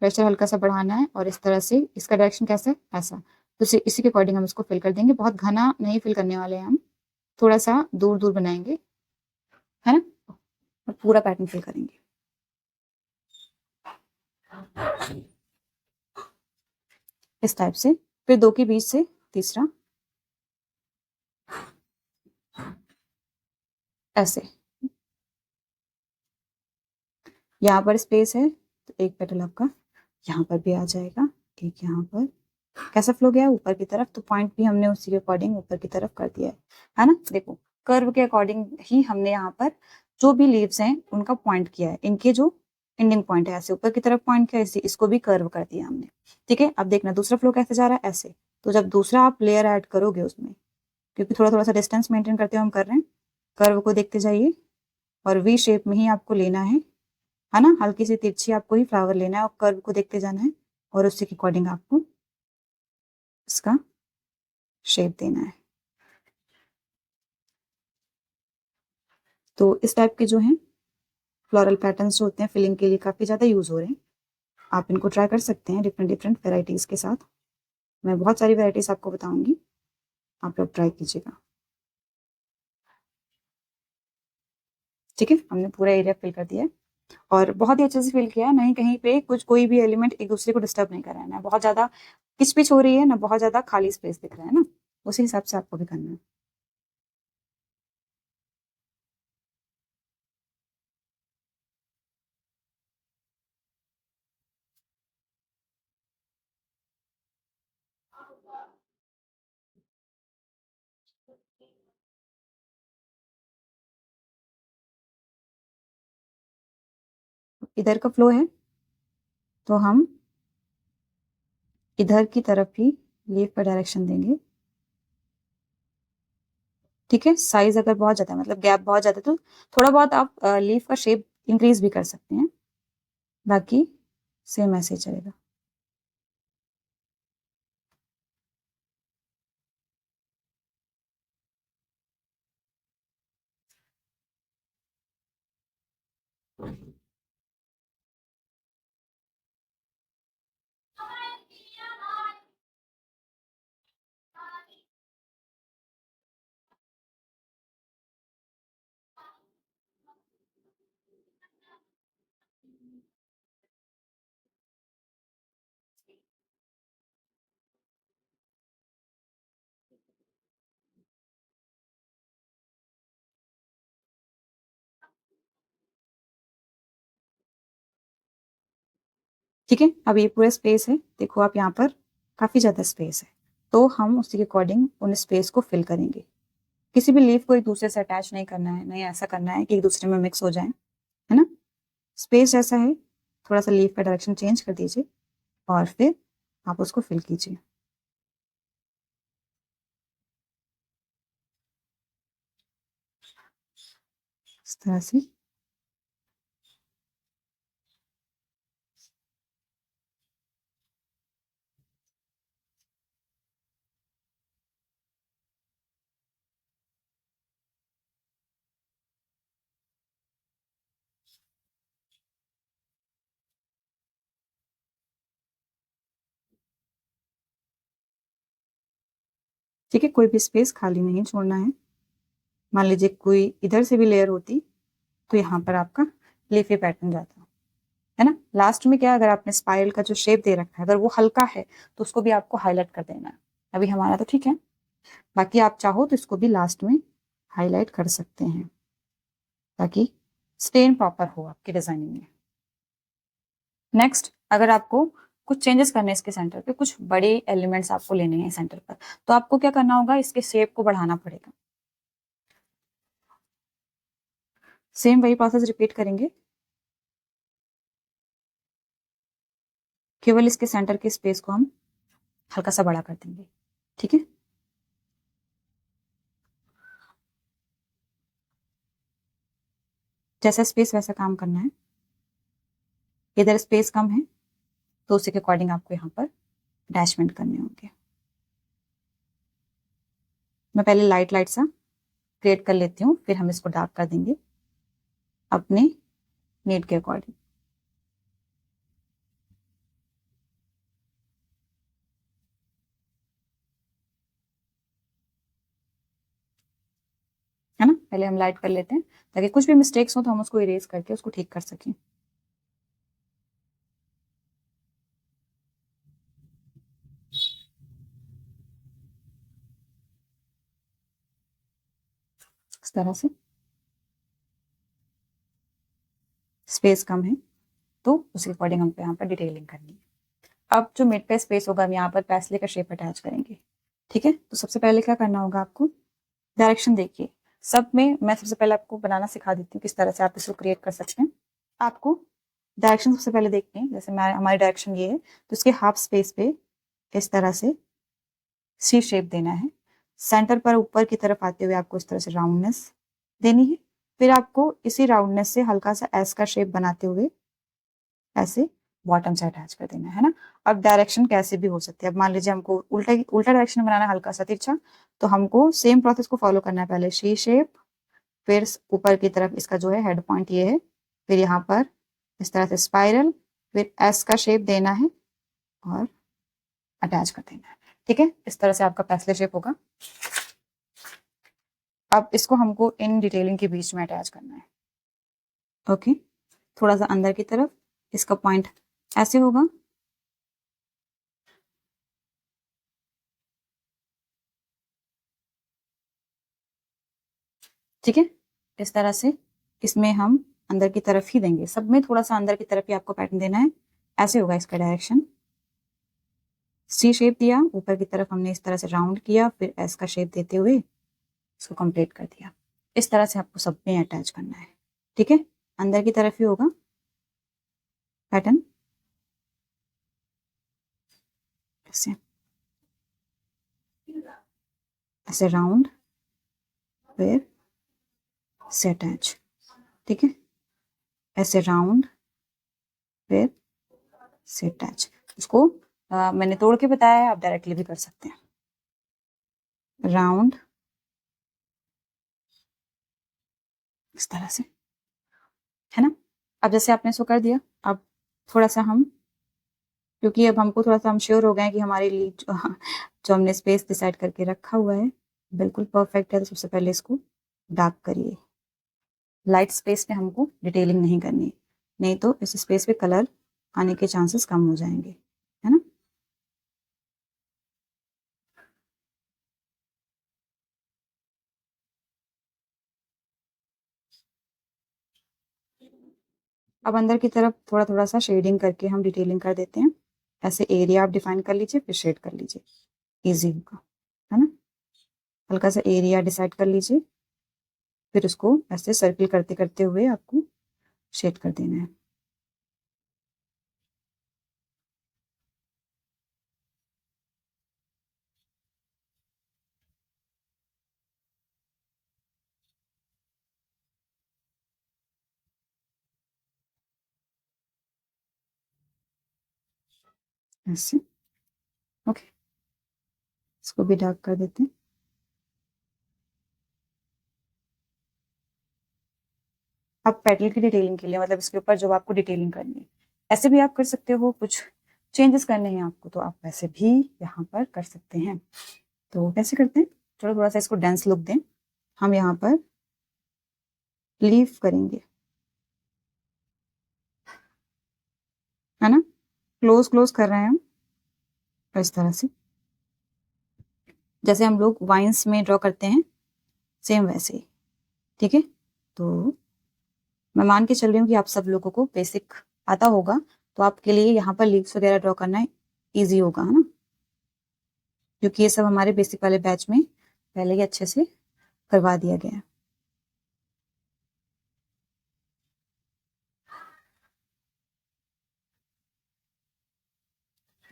प्रेशर हल्का सा बढ़ाना है, और इस तरह से इसका डायरेक्शन कैसा है, ऐसा। तो इसी के अकॉर्डिंग हम इसको फिल कर देंगे, बहुत घना नहीं फिल करने वाले हैं हम, थोड़ा सा दूर दूर बनाएंगे, है ना, और पूरा पैटर्न फिल करेंगे इस टाइप से। फिर दो के बीच से तीसरा ऐसे, यहाँ पर स्पेस है तो एक पेटल आपका यहाँ पर भी आ जाएगा, ठीक। यहाँ पर कैसा फ्लो गया ऊपर की तरफ, तो पॉइंट भी हमने उसी के अकॉर्डिंग ऊपर की तरफ कर दिया है ना। देखो कर्व के अकॉर्डिंग ही हमने यहाँ पर जो भी लीव्स हैं उनका पॉइंट किया है, इनके जो एंडिंग पॉइंट है ऐसे ऊपर की तरफ पॉइंट किया, इसको भी कर्व कर दिया हमने, ठीक है। अब देखना दूसरा फ्लो कैसे जा रहा है, ऐसे। तो जब दूसरा आप लेयर ऐड करोगे उसमें, क्योंकि थोड़ा थोड़ा सा डिस्टेंस मेंटेन करते हुए हम कर रहे हैं, कर्व को देखते जाइए, और वी शेप में ही आपको लेना है ना, हल्की सी तिरछी आपको ही फ्लावर लेना है, और कर्व को देखते जाना है, और उसी के अकॉर्डिंग आपको इसका शेप देना है। तो इस टाइप के जो हैं फ्लोरल पैटर्न्स जो होते हैं फिलिंग के लिए काफ़ी ज़्यादा यूज़ हो रहे हैं, आप इनको ट्राई कर सकते हैं डिफरेंट डिफरेंट वेराइटीज़ के साथ। मैं बहुत सारी वेराइटीज़ आपको बताऊंगी, आप लोग ट्राई कीजिएगा, ठीक है। हमने पूरा एरिया फिल कर दिया है, और बहुत ही अच्छे से फिल किया है, नहीं कहीं पे कुछ कोई भी एलिमेंट एक दूसरे को डिस्टर्ब नहीं कर रहा है, ना बहुत ज़्यादा किच पिच हो रही है, ना बहुत ज़्यादा खाली स्पेस दिख रहा है ना, उसी हिसाब से आपको भी करना है। इधर का फ्लो है तो हम इधर की तरफ ही लीफ का डायरेक्शन देंगे। ठीक है, साइज अगर बहुत ज्यादा है, मतलब गैप बहुत ज्यादा है, तो थोड़ा बहुत आप लीफ का शेप इंक्रीज भी कर सकते हैं, बाकी सेम ऐसे ही चलेगा। ठीक है, अब ये पूरा स्पेस है, देखो आप यहाँ पर काफी ज्यादा स्पेस है, तो हम उसी के अकॉर्डिंग उन स्पेस को फिल करेंगे। किसी भी लीफ को एक दूसरे से अटैच नहीं करना है, नहीं ऐसा करना है कि एक दूसरे में मिक्स हो जाए, है ना। स्पेस जैसा है, थोड़ा सा लीफ का डायरेक्शन चेंज कर दीजिए और फिर आप उसको फिल कीजिए इस तरह से। ठीक है, कोई भी स्पेस खाली नहीं छोड़ना है। मान लीजिए कोई इधर से भी लेयर होती तो यहाँ पर आपका लीफी पैटर्न जाता, है ना। लास्ट में क्या, अगर आपने स्पाइरल का जो शेप दे रखा है अगर वो हल्का है तो उसको भी आपको हाईलाइट कर देना है। अभी हमारा तो ठीक है, बाकी आप चाहो तो इसको भी लास्ट में हाईलाइट कर सकते हैं ताकि स्टेन प्रॉपर हो आपकी डिजाइनिंग में। नेक्स्ट, अगर आपको कुछ चेंजेस करने हैं इसके सेंटर पे, कुछ बड़े एलिमेंट्स आपको लेने हैं सेंटर पर, तो आपको क्या करना होगा, इसके शेप को बढ़ाना पड़ेगा। सेम वही प्रोसेस रिपीट करेंगे, केवल इसके सेंटर के स्पेस को हम हल्का सा बड़ा कर देंगे। ठीक है, जैसा स्पेस वैसा काम करना है। इधर स्पेस कम है तो उसी के अकॉर्डिंग आपको यहाँ पर अटैचमेंट करने होंगे। मैं पहले लाइट लाइट सा क्रिएट कर लेती हूँ, फिर हम इसको डार्क कर देंगे अपने नीड के अकॉर्डिंग। है ना, पहले हम लाइट कर लेते हैं ताकि कुछ भी मिस्टेक्स हो तो हम उसको इरेज करके उसको ठीक कर सकें। इस तरह से स्पेस कम है तो उसके अकॉर्डिंग हमको यहाँ पर डिटेलिंग करनी है। अब जो मिड पे स्पेस होगा हम यहाँ पर पैसले का शेप अटैच करेंगे। ठीक है, तो सबसे पहले क्या करना होगा आपको, डायरेक्शन देखिए, सब में मैं सबसे पहले आपको बनाना सिखा देती हूँ किस तरह से आप इसको क्रिएट कर सकते हैं। आपको डायरेक्शन सबसे पहले देखनी है, जैसे मैं हमारी डायरेक्शन ये है तो इसके हाफ स्पेस पे इस तरह से सी शेप देना है। सेंटर पर ऊपर की तरफ आते हुए आपको इस तरह से राउंडनेस देनी है। फिर आपको इसी राउंडनेस से हल्का सा एस का शेप बनाते हुए ऐसे बॉटम से अटैच कर देना है ना। अब डायरेक्शन कैसे भी हो सकती है, अब मान लीजिए हमको उल्टा उल्टा डायरेक्शन बनाना है, हल्का सा तिरछा, तो हमको सेम प्रोसेस को फॉलो करना है। पहले सी शेप, फिर ऊपर की तरफ इसका जो है हेड पॉइंट ये है, फिर यहाँ पर इस तरह से स्पाइरल, फिर एस का शेप देना है और अटैच कर देना है। ठीक है, इस तरह से आपका पैसले शेप होगा। अब इसको हमको इन डिटेलिंग के बीच में अटैच करना है। ओके, थोड़ा सा अंदर की तरफ इसका पॉइंट ऐसे होगा। ठीक है, इस तरह से इसमें हम अंदर की तरफ ही देंगे, सब में थोड़ा सा अंदर की तरफ ही आपको पैटर्न देना है। ऐसे होगा इसका डायरेक्शन, सी शेप दिया, ऊपर की तरफ हमने इस तरह से राउंड किया, फिर एस का शेप देते हुए इसको कंप्लीट कर दिया। इस तरह से आपको सब में अटैच करना है। ठीक है, अंदर की तरफ ही होगा। पैटर्न ऐसे, ऐसे राउंड फिर से अटैच, ठीक है, ऐसे राउंड फिर से अटैच। इसको मैंने तोड़ के बताया है, आप डायरेक्टली भी कर सकते हैं। राउंड इस तरह से, है ना। अब जैसे आपने इसको कर दिया, अब थोड़ा सा हम, क्योंकि अब हमको थोड़ा सा हम श्योर हो गए हैं कि हमारे लिए जो हमने स्पेस डिसाइड करके रखा हुआ है बिल्कुल परफेक्ट है, तो सबसे पहले इसको डार्क करिए। लाइट स्पेस पे हमको डिटेलिंग नहीं करनी है, नहीं तो इस स्पेस पे कलर आने के चांसेस कम हो जाएंगे, है ना। अब अंदर की तरफ थोड़ा थोड़ा सा शेडिंग करके हम डिटेलिंग कर देते हैं। ऐसे एरिया आप डिफाइन कर लीजिए, फिर शेड कर लीजिए, इजी होगा, है ना। हल्का सा एरिया डिसाइड कर लीजिए, फिर उसको ऐसे सर्किल करते करते हुए आपको शेड कर देना है। ऐसे, ओके, इसको भी डार्क कर देते हैं। अब पेटल की डिटेलिंग के लिए, मतलब इसके ऊपर जो आपको डिटेलिंग करनी है, ऐसे भी आप कर सकते हो। कुछ चेंजेस करने हैं आपको तो आप वैसे भी यहाँ पर कर सकते हैं। तो कैसे करते हैं, चलो थोड़ा सा इसको डेंस लुक दें। हम यहाँ पर लीफ करेंगे, है ना, क्लोज क्लोज कर रहे हैं हम इस तरह से, जैसे हम लोग वाइन्स में ड्रॉ करते हैं, सेम वैसे ही, ठीक है। तो मैं मान के चल रही हूँ कि आप सब लोगों को बेसिक आता होगा, तो आपके लिए यहाँ पर लीव्स वगैरह ड्रॉ करना ईजी होगा, है ना, क्योंकि ये सब हमारे बेसिक वाले बैच में पहले ही अच्छे से करवा दिया गया है।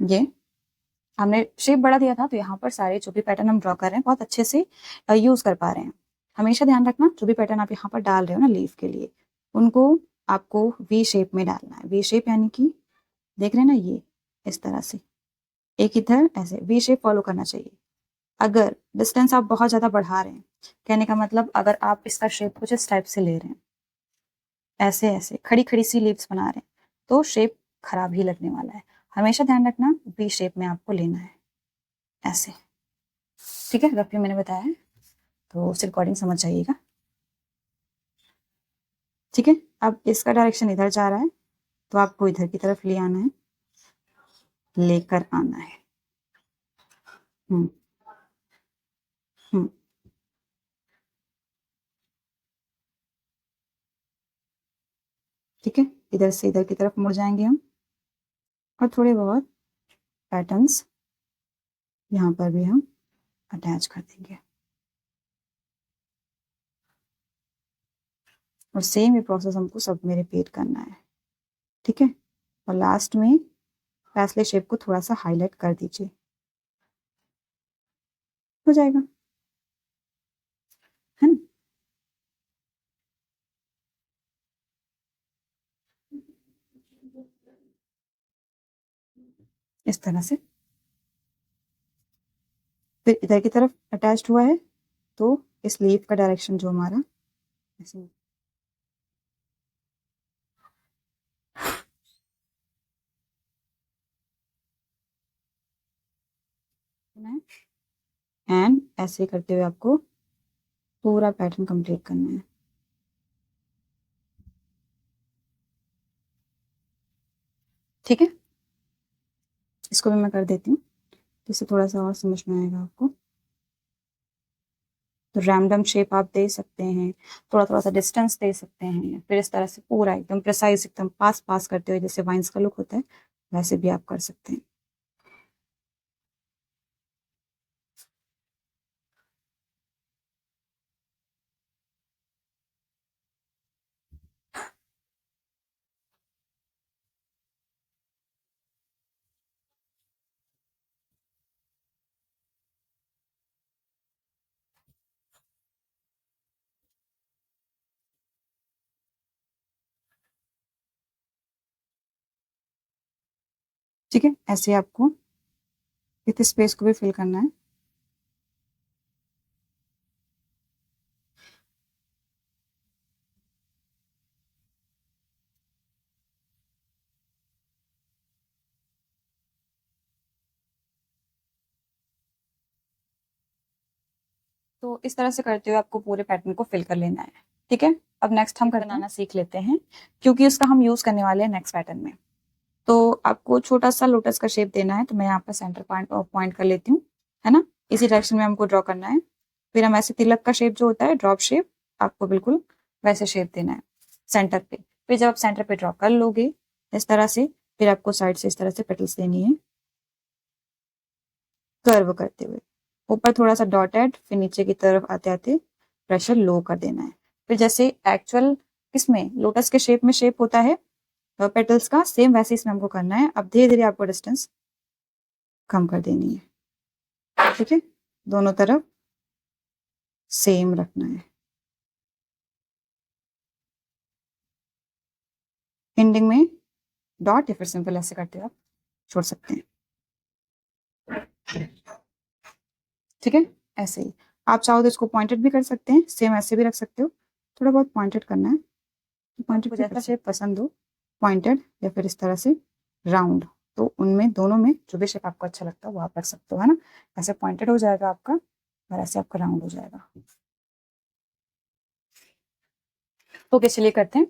ये हमने शेप बड़ा दिया था, तो यहाँ पर सारे जो भी पैटर्न हम ड्रॉ कर रहे हैं बहुत अच्छे से यूज कर पा रहे हैं। हमेशा ध्यान रखना, जो भी पैटर्न आप यहाँ पर डाल रहे हो ना लीफ के लिए, उनको आपको वी शेप में डालना है। वी शेप यानी कि देख रहे हैं ना, ये इस तरह से एक इधर ऐसे वी शेप फॉलो करना चाहिए। अगर डिस्टेंस आप बहुत ज्यादा बढ़ा रहे हैं, कहने का मतलब अगर आप इसका शेप कुछ इस टाइप से ले रहे हैं, ऐसे ऐसे खड़ी खड़ी सी लीव्स बना रहे हैं, तो शेप खराब ही लगने वाला है। हमेशा ध्यान रखना वी शेप में आपको लेना है, ऐसे, ठीक है। रफी मैंने बताया है, तो उससे अकॉर्डिंग समझ जाइएगा, ठीक है। अब इसका डायरेक्शन इधर जा रहा है, तो आपको इधर की तरफ ले आना है, लेकर आना है। हम्म हम्म ठीक है, इधर से इधर की तरफ मुड़ जाएंगे हम, और थोड़े बहुत पैटर्न्स यहाँ पर भी हम अटैच कर देंगे, और सेम ये प्रोसेस हमको सब में रिपीट करना है, ठीक है। और लास्ट में पैसले शेप को थोड़ा सा हाईलाइट कर दीजिए, हो जाएगा, है ना। इस तरह से फिर इधर की तरफ अटैच्ड हुआ है, तो इस लीफ का डायरेक्शन जो हमारा ऐसे एंड ऐसे करते हुए आपको पूरा पैटर्न कंप्लीट करना है, ठीक है। इसको भी मैं कर देती हूँ, जिससे थोड़ा सा और समझ में आएगा आपको। तो रैंडम शेप आप दे सकते हैं, थोड़ा थोड़ा सा डिस्टेंस दे सकते हैं, फिर इस तरह से पूरा एकदम प्रिसाइज, एकदम पास पास करते हुए जैसे वाइन्स का लुक होता है, वैसे भी आप कर सकते हैं। ठीक है, ऐसे आपको इस स्पेस को भी फिल करना है। तो इस तरह से करते हुए आपको पूरे पैटर्न को फिल कर लेना है। ठीक है, अब नेक्स्ट हम बनाना सीख लेते हैं, क्योंकि उसका हम यूज करने वाले हैं नेक्स्ट पैटर्न में। तो आपको छोटा सा लोटस का शेप देना है, तो मैं यहाँ पर सेंटर पॉइंट कर लेती हूँ, है ना। इसी डायरेक्शन में हमको ड्रॉ करना है। फिर हम ऐसे तिलक का शेप जो होता है, ड्रॉप शेप, आपको बिल्कुल वैसे शेप देना है सेंटर पे। फिर जब आप सेंटर पे ड्रॉ कर लोगे इस तरह से, फिर आपको साइड से इस तरह से पेटल्स देनी है, कर्व करते हुए। ऊपर थोड़ा सा डॉटेड, फिर नीचे की तरफ आते आते प्रेशर लो कर देना है। फिर जैसे एक्चुअल इसमें लोटस के शेप में शेप होता है पेटल्स का, सेम वैसे इसमें हमको करना है। अब धीरे धीरे आपको डिस्टेंस कम कर देनी है। ठीक है, दोनों तरफ सेम रखना है। एंडिंग में डॉट या फिर सिंपल ऐसे करते आप छोड़ सकते हैं। ठीक है, ऐसे ही आप चाहो तो इसको पॉइंटेड भी कर सकते हैं, सेम ऐसे भी रख सकते हो। थोड़ा बहुत पॉइंटेड करना है, तो पॉइंटेड को जैसा शेप पसंद हो, पॉइंटेड या फिर इस तरह से राउंड, तो उनमें दोनों में जो भी शेप आपको अच्छा लगता है वो आप रख सकते हो, है ना। ऐसे पॉइंटेड हो जाएगा आपका और ऐसे आपका राउंड हो जाएगा। ओके, चलिए करते हैं।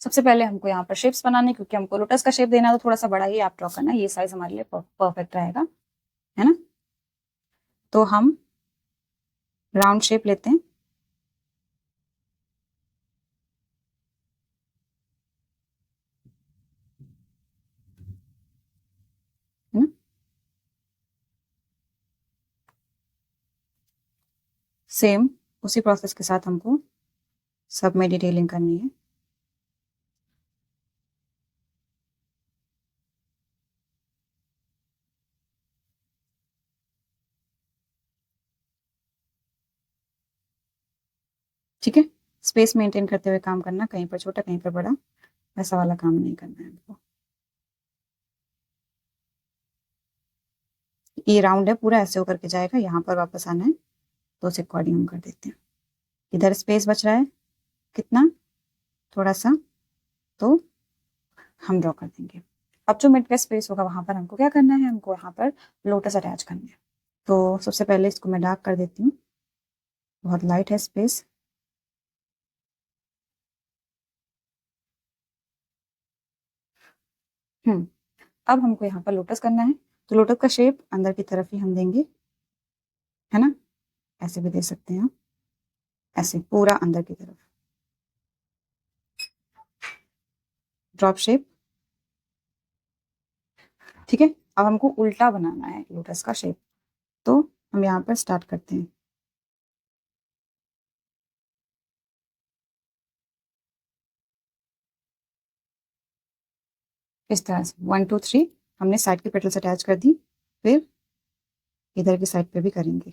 सबसे पहले हमको यहाँ पर शेप्स बनाने, क्योंकि हमको लोटस का शेप देना है तो थोड़ा सा बड़ा ही आप ड्रॉ करना, ये साइज हमारे लिए परफेक्ट रहेगा, है ना। तो हम राउंड शेप लेते हैं। है ना, सेम उसी प्रोसेस के साथ हमको सब में डिटेलिंग करनी है। ठीक है, स्पेस मेंटेन करते हुए काम करना, कहीं पर छोटा कहीं पर बड़ा, ऐसा वाला काम नहीं करना है हमको। ये राउंड है पूरा, ऐसे होकर के जाएगा, यहाँ पर वापस आना है, तो उसे अकॉर्डिंग हम कर देते हैं। इधर स्पेस बच रहा है कितना, थोड़ा सा, तो हम ड्रॉ कर देंगे। अब जो मिड का स्पेस होगा वहां पर हमको क्या करना है, हमको वहां पर लोटस अटैच करना है। तो सबसे पहले इसको मैं डार्क कर देती हूँ, बहुत लाइट है स्पेस। अब हमको यहाँ पर लोटस करना है, तो लोटस का शेप अंदर की तरफ ही हम देंगे, है ना। ऐसे भी दे सकते हैं हम, ऐसे पूरा अंदर की तरफ ड्रॉप शेप। ठीक है, अब हमको उल्टा बनाना है लोटस का शेप, तो हम यहाँ पर स्टार्ट करते हैं। इस तरह से 1 2 3 हमने साइड की पेटल्स अटैच कर दी, फिर इधर की साइड पे भी करेंगे,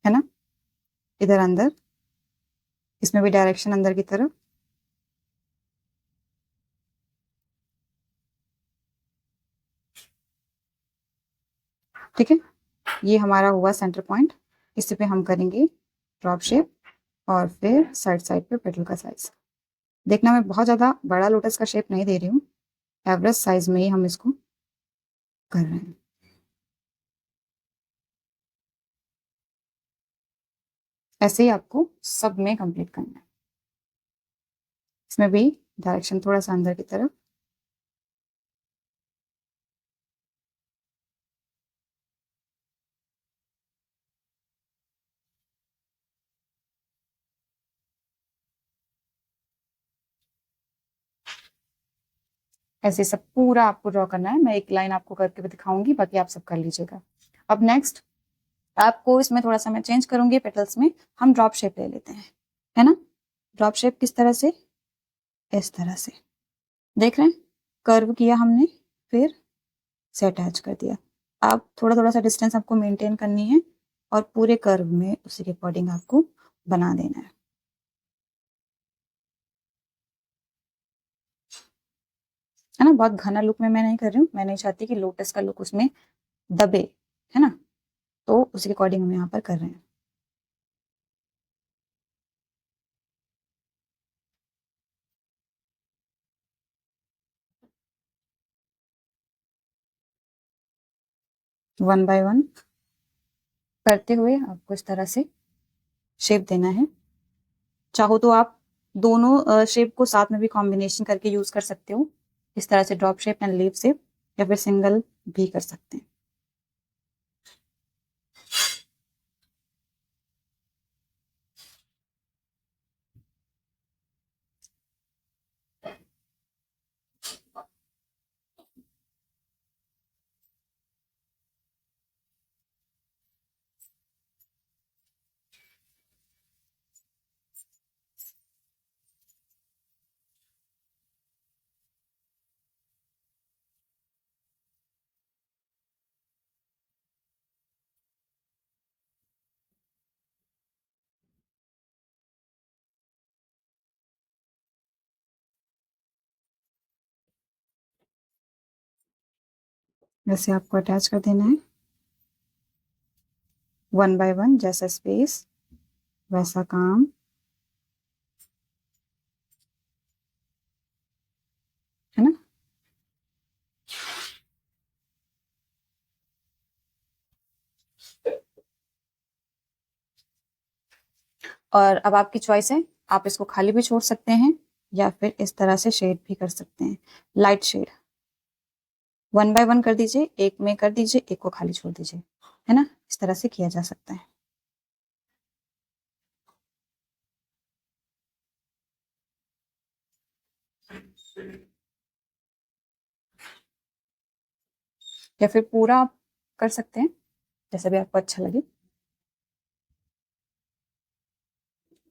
है ना। इधर अंदर, इसमें भी डायरेक्शन अंदर की तरफ। ठीक है, ये हमारा हुआ सेंटर पॉइंट। इस पे हम करेंगे ड्रॉप शेप, और फिर साइड साइड पे पेटल का साइज देखना। मैं बहुत ज़्यादा बड़ा लोटस का शेप नहीं दे रही हूँ, एवरेज साइज में ही हम इसको कर रहे हैं। ऐसे ही आपको सब में कंप्लीट करना है। इसमें भी डायरेक्शन थोड़ा सा अंदर की तरफ। ऐसे सब पूरा आपको ड्रॉ करना है। मैं एक लाइन आपको करके भी दिखाऊंगी, बाकी आप सब कर लीजिएगा। अब नेक्स्ट आपको इसमें थोड़ा सा मैं चेंज करूंगी, पेटल्स में हम ड्रॉप शेप ले लेते हैं, है ना। ड्रॉप शेप किस तरह से, इस तरह से देख रहे हैं, कर्व किया हमने, फिर से अटैच कर दिया। आप थोड़ा थोड़ा सा डिस्टेंस आपको मेंटेन करनी है, और पूरे कर्व में उसी के अकॉर्डिंग आपको बना देना है। है ना। बहुत घना लुक में मैं नहीं कर रही हूँ, मैं नहीं चाहती कि लोटस का लुक उसमें दबे, है ना। तो उसी के अकॉर्डिंग हम यहाँ पर कर रहे हैं। वन बाय वन करते हुए आपको इस तरह से शेप देना है। चाहो तो आप दोनों शेप को साथ में भी कॉम्बिनेशन करके यूज कर सकते हो, इस तरह से drop shape and leave shape, या फिर सिंगल भी कर सकते हैं। वैसे आपको अटैच कर देना है वन बाय वन, जैसा स्पेस वैसा काम। है ना। और अब आपकी चॉइस है, आप इसको खाली भी छोड़ सकते हैं या फिर इस तरह से शेड भी कर सकते हैं, light shade. One by one कर दीजिए, एक में कर दीजिए, एक को खाली छोड़ दीजिए, है ना। इस तरह से किया जा सकता है। या फिर पूरा आप कर सकते हैं, जैसा भी आपको अच्छा लगे।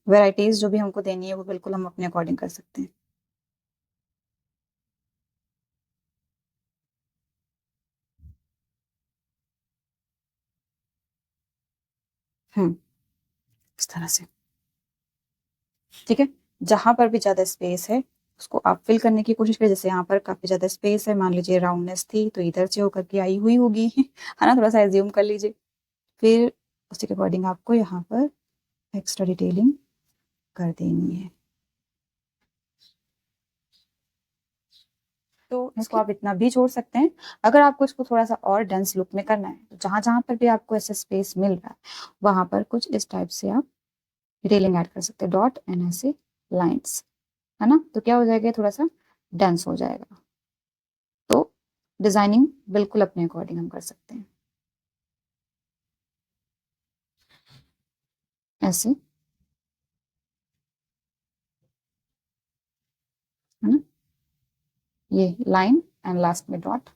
वैरायटीज जो भी हमको देनी है वो बिल्कुल हम अपने अकॉर्डिंग कर सकते हैं। इस तरह से, ठीक है। जहां पर भी ज्यादा स्पेस है उसको आप फिल करने की कोशिश करें। जैसे यहाँ पर काफी ज्यादा स्पेस है, मान लीजिए राउंडनेस थी तो इधर से होकर के आई हुई होगी है ना, थोड़ा सा एज्यूम कर लीजिए। फिर उसी के अकॉर्डिंग आपको यहाँ पर एक्स्ट्रा डिटेलिंग कर देनी है। तो इसको आप इतना भी छोड़ सकते हैं। अगर आपको इसको थोड़ा सा और डेंस लुक में करना है तो जहां जहां पर भी आपको ऐसा स्पेस मिल रहा है वहां पर कुछ इस टाइप से आप डिटेलिंग ऐड कर सकते हैं, डॉट एंड ऐसे लाइंस, है ना। तो क्या हो जाएगा, थोड़ा सा डेंस हो जाएगा। तो डिजाइनिंग बिल्कुल अपने अकॉर्डिंग हम कर सकते हैं, ऐसे, है ना। ये लाइन एंड लास्ट में डॉट।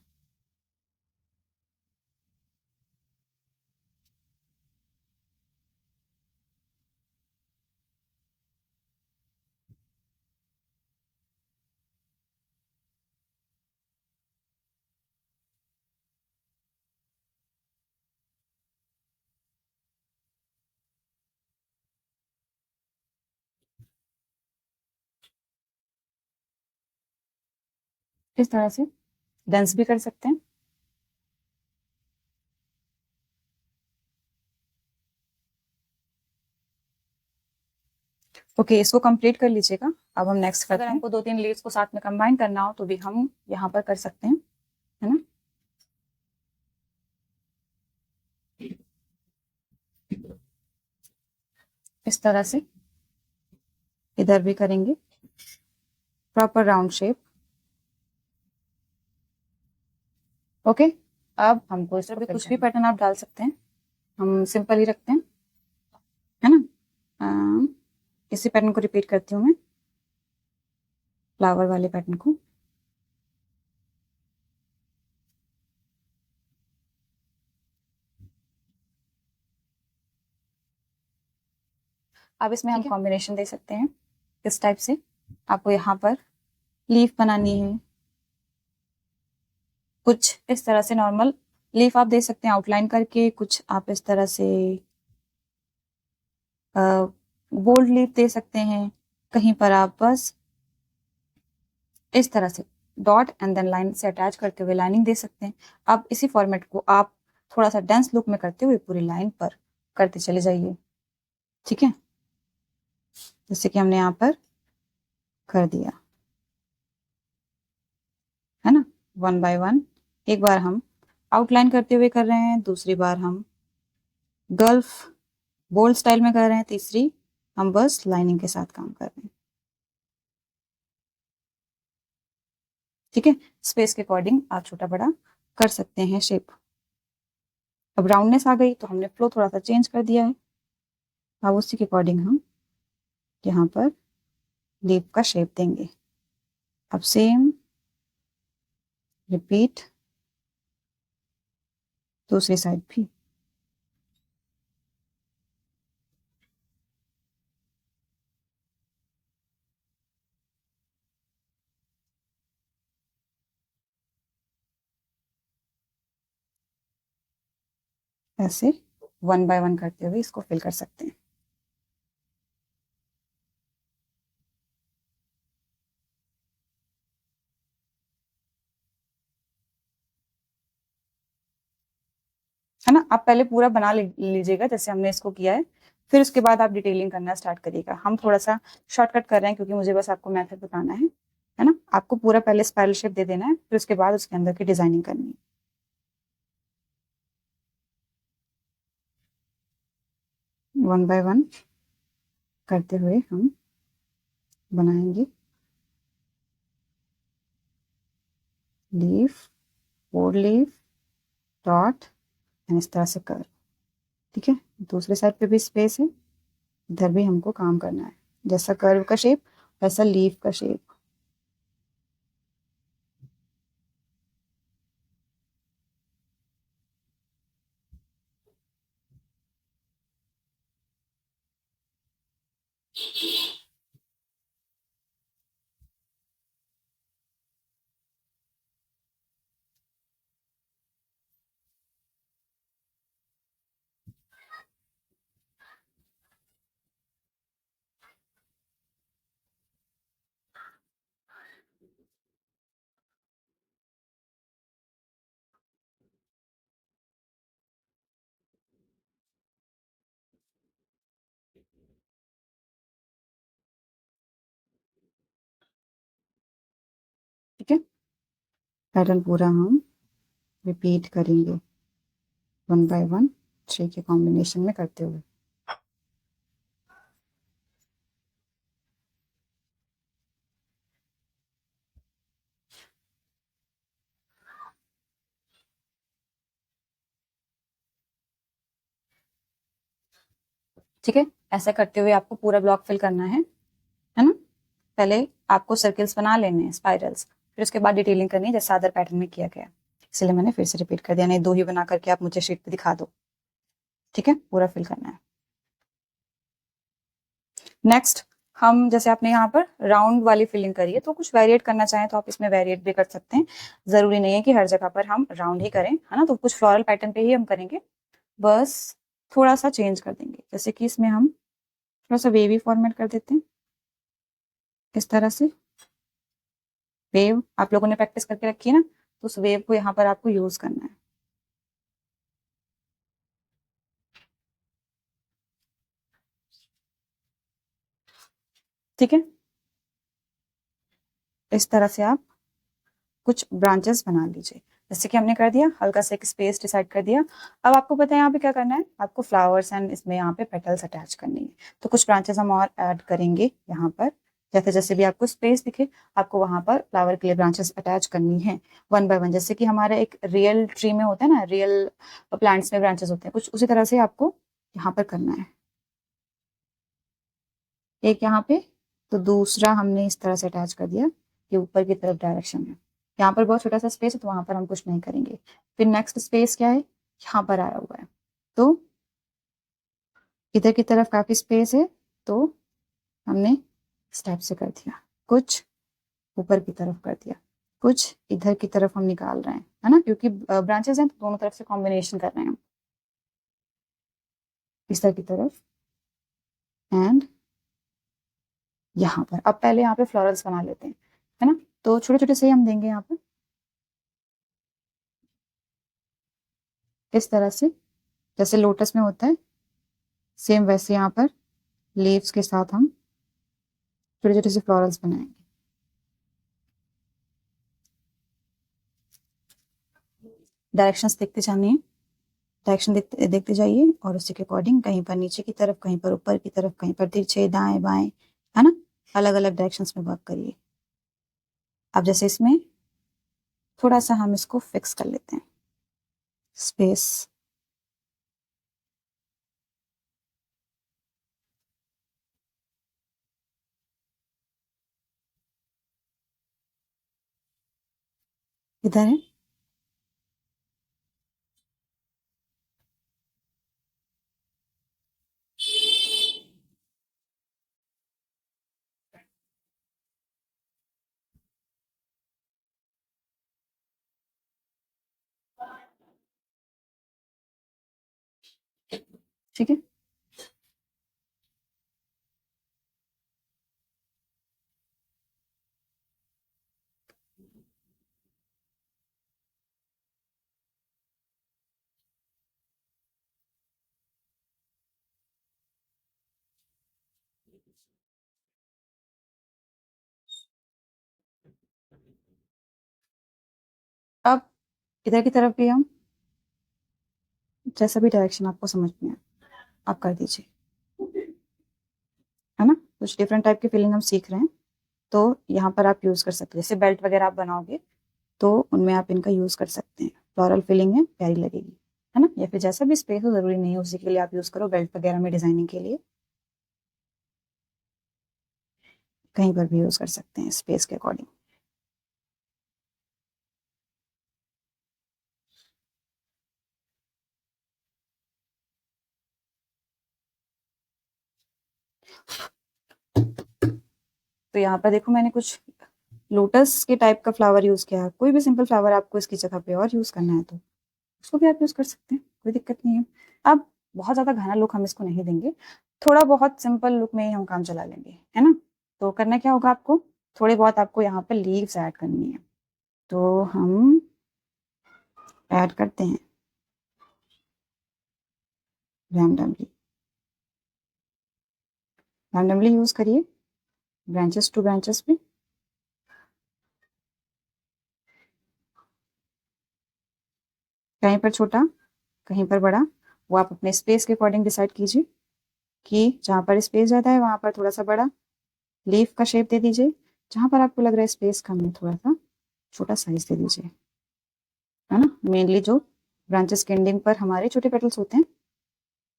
इस तरह से डेंस भी कर सकते हैं। ओके, इसको कंप्लीट कर लीजिएगा। अब हम नेक्स्ट करते हैं। अगर आपको दो तीन लीव्स को साथ में कंबाइन करना हो तो भी हम यहाँ पर कर सकते हैं, है ना। इस तरह से इधर भी करेंगे प्रॉपर राउंड शेप। ओके, अब हमको इस पर कुछ भी पैटर्न आप डाल सकते हैं, हम सिंपल ही रखते हैं, है ना। इसी पैटर्न को रिपीट करती हूँ मैं, फ्लावर वाले पैटर्न को। अब इसमें हम कॉम्बिनेशन दे सकते हैं इस टाइप से। आपको यहाँ पर लीफ बनानी है, कुछ इस तरह से नॉर्मल लीफ आप दे सकते हैं आउटलाइन करके, कुछ आप इस तरह से बोल्ड लीफ दे सकते हैं, कहीं पर आप बस इस तरह से डॉट एंड देन लाइन से अटैच करते हुए लाइनिंग दे सकते हैं। अब इसी फॉर्मेट को आप थोड़ा सा डेंस लुक में करते हुए पूरी लाइन पर करते चले जाइए, ठीक है, जैसे कि हमने यहाँ पर कर दिया है ना, 1 बाय 1। एक बार हम आउटलाइन करते हुए कर रहे हैं, दूसरी बार हम गल्फ बोल्ड स्टाइल में कर रहे हैं, तीसरी हम बस लाइनिंग के साथ काम कर रहे हैं, ठीक है। स्पेस के अकॉर्डिंग आप छोटा बड़ा कर सकते हैं शेप। अब राउंडनेस आ गई तो हमने फ्लो थोड़ा सा चेंज कर दिया है, अब उसी के अकॉर्डिंग हम यहाँ पर लीफ का शेप देंगे। अब सेम रिपीट दूसरी साइड भी। ऐसे 1 बाय 1 करते हुए इसको फिल कर सकते हैं। है ना, आप पहले पूरा बना लीजिएगा जैसे हमने इसको किया है, फिर उसके बाद आप डिटेलिंग करना स्टार्ट करिएगा। हम थोड़ा सा शॉर्टकट कर रहे हैं क्योंकि मुझे बस आपको मेथड बताना है ना। आपको पूरा पहले स्पाइरल शेप दे देना है, फिर उसके बाद उसके अंदर की डिजाइनिंग करनी है। 1 बाय 1 करते हुए हम बनाएंगे leaf, four leaf, dot and इस तरह से कर, ठीक है। दूसरे साइड पे भी स्पेस है, इधर भी हमको काम करना है, जैसा कर्व का शेप वैसा लीफ का शेप। ठीक है, पैटर्न पूरा हम रिपीट करेंगे 1 बाय 1 3 के कॉम्बिनेशन में करते हुए। ठीक है, ऐसा करते हुए आपको पूरा ब्लॉक फिल करना है ना। पहले आपको सर्कल्स बना लेने हैं, स्पाइरल्स, फिर उसके बाद डिटेलिंग करनी है जैसा अदर पैटर्न में किया गया, इसलिए मैंने फिर से रिपीट कर दिया, नहीं 2 ही बना करके आप मुझे शीट पे दिखा दो, ठीक है। पूरा फिल करना है। नेक्स्ट हम जैसे आपने यहाँ पर राउंड वाली फिलिंग करी है, तो कुछ वेरिएट करना चाहें तो आप इसमें वेरिएट भी कर सकते हैं। जरूरी नहीं है कि हर जगह पर हम राउंड ही करें, है ना। तो कुछ फ्लोरल पैटर्न पे ही हम करेंगे, बस थोड़ा सा चेंज कर देंगे, जैसे कि इसमें हम थोड़ा सा वेवी फॉर्मेट कर देते हैं, इस तरह से। वेव आप लोगों ने प्रैक्टिस करके रखी है ना, तो उस वेव को यहाँ पर आपको यूज करना है, ठीक है। इस तरह से आप कुछ ब्रांचेस बना लीजिए, जैसे कि हमने कर दिया, हल्का सा एक स्पेस डिसाइड कर दिया। अब आपको पता है यहाँ पे क्या करना है, आपको फ्लावर्स एंड इसमें यहाँ पे पेटल्स अटैच करनी है, तो कुछ ब्रांचेस हम और ऐड करेंगे यहाँ पर। जैसे जैसे भी आपको स्पेस दिखे, आपको वहां पर फ्लावर के लिए ब्रांचेस अटैच करनी है 1 बाय 1, जैसे कि हमारा एक रियल ट्री में होता है ना, रियल प्लांट्स में ब्रांचेस होते हैं, कुछ उसी तरह से आपको यहाँ पर करना है। एक यहाँ पे, तो दूसरा हमने इस तरह से अटैच कर दिया, ये ऊपर की तरफ डायरेक्शन है। यहाँ पर बहुत छोटा सा स्पेस है तो वहां पर हम कुछ नहीं करेंगे। फिर नेक्स्ट स्पेस क्या है, यहाँ पर आया हुआ है, तो इधर की तरफ काफी स्पेस है, तो हमने स्टेप से कर दिया, कुछ ऊपर की तरफ कर दिया, कुछ इधर की तरफ हम निकाल रहे हैं, है ना, क्योंकि ब्रांचेस हैं तो दोनों तरफ से कॉम्बिनेशन कर रहे हैं हम, इस तरह की तरफ एंड यहाँ पर। अब पहले यहाँ पे फ्लोरल्स बना लेते हैं, है ना। तो छोटे छोटे से ही हम देंगे यहाँ पर, इस तरह से जैसे लोटस में होता है, सेम वैसे यहाँ पर लीव्स के साथ हम छोटे छोटे से फ्लोरल्स बनाएंगे। डायरेक्शंस देखते जानिए, डायरेक्शन देखते देखते जाइए और उसी के अकॉर्डिंग कहीं पर नीचे की तरफ, कहीं पर ऊपर की तरफ, कहीं पर तिरछे दाएं बाएं, है ना, अलग अलग डायरेक्शंस में वर्क करिए। अब जैसे इसमें थोड़ा सा हम इसको फिक्स कर लेते हैं, स्पेस, इधर है। ठीक है, अब इधर की तरफ भी हम जैसा भी डायरेक्शन आपको समझ में आए आप कर दीजिए, है ना। कुछ डिफरेंट टाइप की फिलिंग हम सीख रहे हैं, तो यहाँ पर आप यूज कर सकते हैं, जैसे बेल्ट वगैरह आप बनाओगे तो उनमें आप इनका यूज कर सकते हैं। फ्लोरल फिलिंग है, प्यारी लगेगी, है ना। या फिर जैसा भी स्पेस हो, जरूरी नहीं है उसी के लिए आप यूज करो, बेल्ट वगैरह में डिजाइनिंग के लिए कहीं पर भी यूज कर सकते हैं स्पेस के अकॉर्डिंग। तो यहाँ पर देखो मैंने कुछ लोटस के टाइप का फ्लावर यूज किया है। कोई भी सिंपल फ्लावर आपको इसकी जगह पे और यूज करना है तो उसको भी आप यूज कर सकते हैं, कोई दिक्कत नहीं है। अब बहुत ज्यादा घना लुक हम इसको नहीं देंगे, थोड़ा बहुत सिंपल लुक में ही हम काम चला लेंगे, है ना। तो करना क्या होगा आपको, थोड़े बहुत आपको यहाँ पर लीव्स ऐड करनी है, तो हम ऐड करते हैं रैंडमली, रैंडमली यूज करिए, ब्रांचेस टू ब्रांचेस पे। कहीं पर छोटा, कहीं पर बड़ा, वो आप अपने स्पेस के अकॉर्डिंग डिसाइड कीजिए कि जहाँ पर स्पेस ज़्यादा है वहाँ पर थोड़ा सा बड़ा लीफ का शेप दे दीजिए, जहाँ पर आपको लग रहा है स्पेस कम है थोड़ा सा छोटा साइज दे दीजिए, है ना। मेनली जो ब्रांचेस के एंडिंग पर हमारे छोटे पेटल्स होते हैं,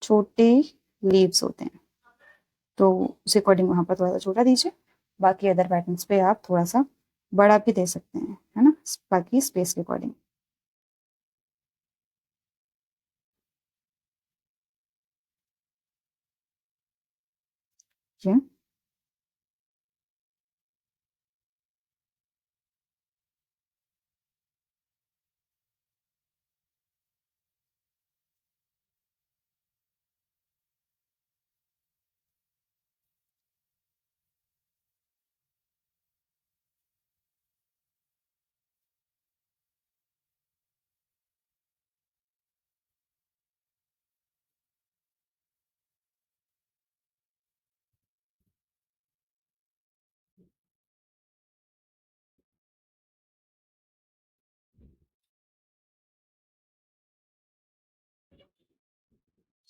छोटे लीव्स होते हैं, तो उसी अकॉर्डिंग वहाँ पर थोड़ा सा छोटा दीजिए। बाकी अदर पैटर्न्स पे आप थोड़ा सा बड़ा भी दे सकते हैं, है ना, बाकी स्पेस के अकॉर्डिंग।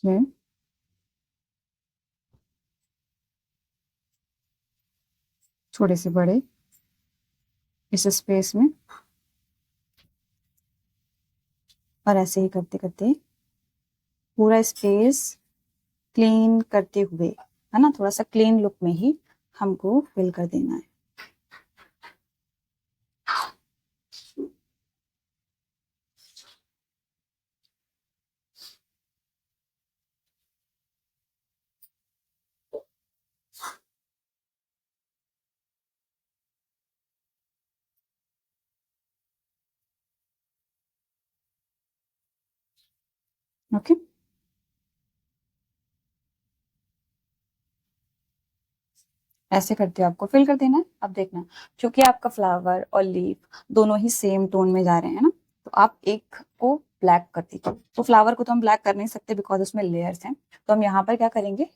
ये छोटे से बड़े इस स्पेस में, और ऐसे ही करते करते पूरा स्पेस क्लीन करते हुए, है ना, थोड़ा सा क्लीन लुक में ही हमको फिल कर देना है। ओके, ऐसे करते हो आपको फिल कर देना है। अब देखना, क्योंकि आपका फ्लावर और लीफ दोनों ही सेम टोन में जा रहे हैं ना, तो आप एक को ब्लैक कर दीजिए। तो फ्लावर को तो हम ब्लैक कर नहीं सकते बिकॉज उसमें लेयर्स हैं, तो हम यहाँ पर क्या करेंगे,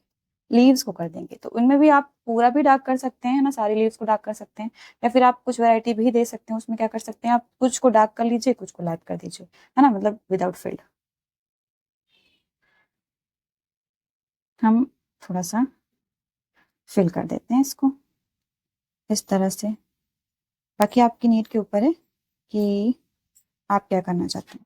लीव्स को कर देंगे। तो उनमें भी आप पूरा भी डार्क कर सकते हैं ना, सारी लीव्स को डार्क कर सकते हैं, या फिर आप कुछ वैरायटी भी दे सकते हैं। उसमें क्या कर सकते हैं, आप कुछ को डार्क कर लीजिए, कुछ को लाइट कर दीजिए, है ना, मतलब विदाउट फिल्ड। हम थोड़ा सा फिल कर देते हैं इसको इस तरह से। बाकी आपकी नीड के ऊपर है कि आप क्या करना चाहते हैं।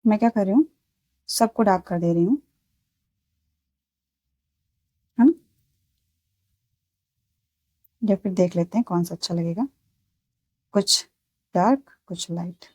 मैं क्या कर रही हूँ, सबको डार्क कर दे रही हूँ, है ना, या फिर देख लेते हैं कौन सा अच्छा लगेगा, कुछ डार्क कुछ लाइट।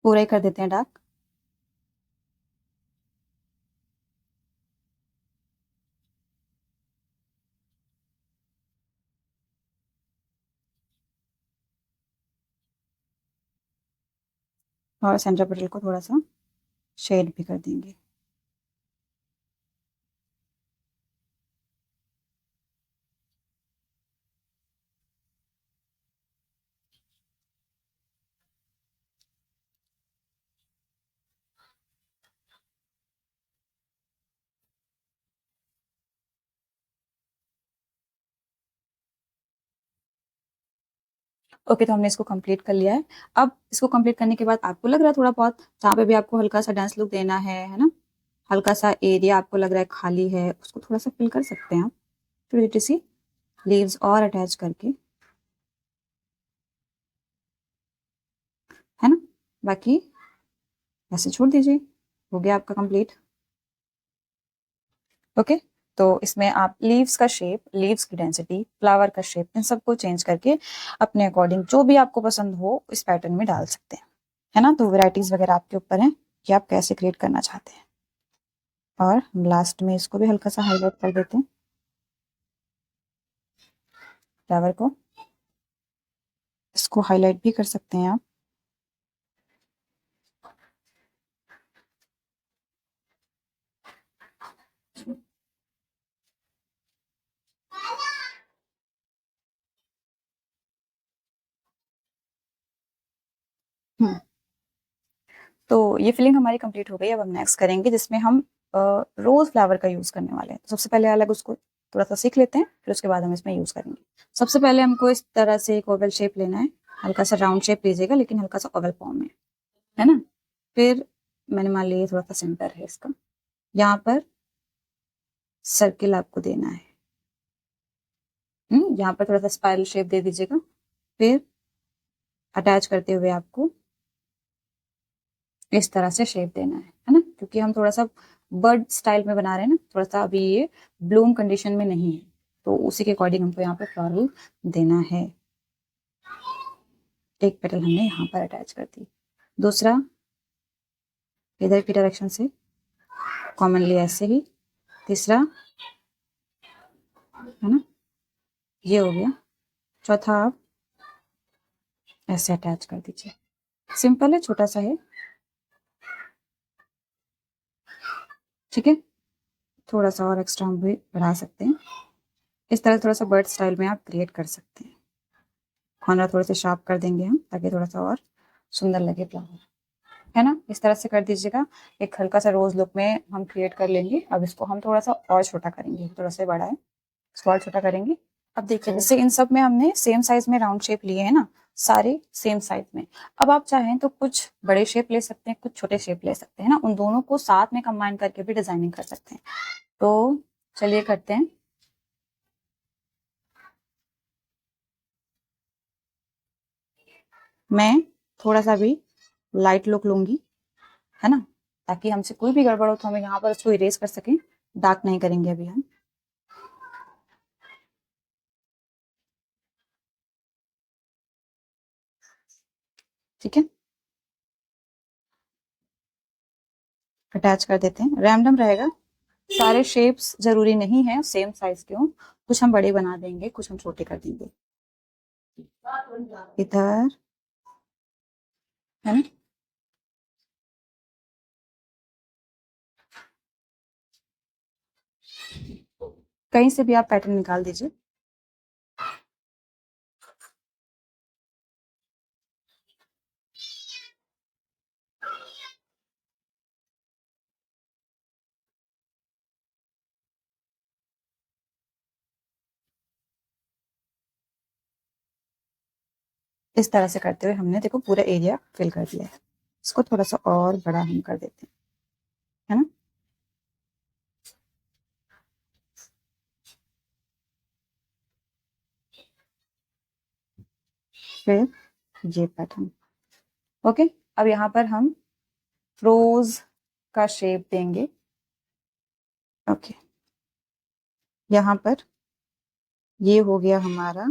पूरा ही कर देते हैं डार्क। और सेंटर पेटल को थोड़ा सा शेड भी कर देंगे। ओके, तो हमने इसको कंप्लीट कर लिया है। अब इसको कंप्लीट करने के बाद आपको लग रहा है थोड़ा बहुत जहाँ पे भी आपको हल्का सा डांस लुक देना है ना, हल्का सा एरिया आपको लग रहा है खाली है, उसको थोड़ा सा फिल कर सकते हैं आप, छोटी छोटी सी लीव्स और अटैच करके, है ना। बाकी ऐसे छोड़ दीजिए, हो गया आपका कंप्लीट। ओके, तो इसमें आप लीव्स का शेप, लीव्स की डेंसिटी, फ्लावर का शेप, इन सबको चेंज करके अपने अकॉर्डिंग जो भी आपको पसंद हो इस पैटर्न में डाल सकते हैं, है ना। तो वैरायटीज वगैरह आपके ऊपर हैं कि आप कैसे क्रिएट करना चाहते हैं। और लास्ट में इसको भी हल्का सा हाईलाइट कर देते हैं, फ्लावर को, इसको हाईलाइट भी कर सकते हैं आप। हम्म, तो ये फिलिंग हमारी कंप्लीट हो गई। अब हम नेक्स्ट करेंगे जिसमें हम रोज फ्लावर का यूज करने वाले हैं। तो सबसे पहले अलग उसको थोड़ा सा सीख लेते हैं, फिर उसके बाद हम इसमें यूज करेंगे। सबसे पहले हमको इस तरह से एक ओवल शेप लेना है, हल्का सा राउंड शेप लीजिएगा लेकिन हल्का सा ओवल फॉर्म में, है ना। फिर मैंने मान लिया थोड़ा सा सेंटर है इसका, यहाँ पर सर्किल आपको देना है। यहाँ पर थोड़ा सा स्पाइरल शेप दे दीजिएगा। फिर अटैच करते हुए आपको इस तरह से शेप देना है ना, क्योंकि हम थोड़ा सा बर्ड स्टाइल में बना रहे हैं ना, थोड़ा सा अभी ये ब्लूम कंडीशन में नहीं है, तो उसी के अकॉर्डिंग हमको यहाँ पे फ्लोरल देना है। एक पेटल हमने यहाँ पर अटैच कर दी, दूसरा इधर की डायरेक्शन से कॉमनली ऐसे ही, तीसरा, है ना, ये हो गया। चौथा आप ऐसे अटैच कर दीजिए। सिंपल है, छोटा सा है, ठीक है। थोड़ा सा और एक्स्ट्रा हम भी बढ़ा सकते हैं। इस तरह थोड़ा सा बर्ड स्टाइल में आप क्रिएट कर सकते हैं। कॉर्नर थोड़े से शार्प कर देंगे हम ताकि थोड़ा सा और सुंदर लगे फ्लावर, है ना। इस तरह से कर दीजिएगा। एक हल्का सा रोज लुक में हम क्रिएट कर लेंगे। अब इसको हम थोड़ा सा और छोटा करेंगे, थोड़ा सा बड़ा है, इसको और छोटा करेंगे। अब देखिए जैसे इन सब में हमने सेम साइज में राउंड शेप लिए है ना, सारे सेम साइज में। अब आप चाहें तो कुछ बड़े शेप ले सकते हैं, कुछ छोटे शेप ले सकते हैं ना, उन दोनों को साथ में कंबाइन करके भी डिजाइनिंग कर सकते हैं। तो चलिए करते हैं। मैं थोड़ा सा भी लाइट लुक लूंगी, है ना, ताकि हमसे कोई भी गड़बड़ हो तो हम यहाँ पर उसको इरेज कर सकें। डार्क नहीं करेंगे अभी हम। ठीक है, अटैच कर देते हैं। रैंडम रहेगा, सारे शेप्स जरूरी नहीं है सेम साइज के हो। कुछ हम बड़े बना देंगे, कुछ हम छोटे कर देंगे। इधर, है ना, कहीं से भी आप पैटर्न निकाल दीजिए। इस तरह से करते हुए हमने देखो पूरा एरिया फिल कर दिया है। इसको थोड़ा सा और बड़ा हम कर देते हैं, है ना। फिर ये पैटर्न, ओके। अब यहाँ पर हम रोज का शेप देंगे। ओके, यहाँ पर ये हो गया हमारा।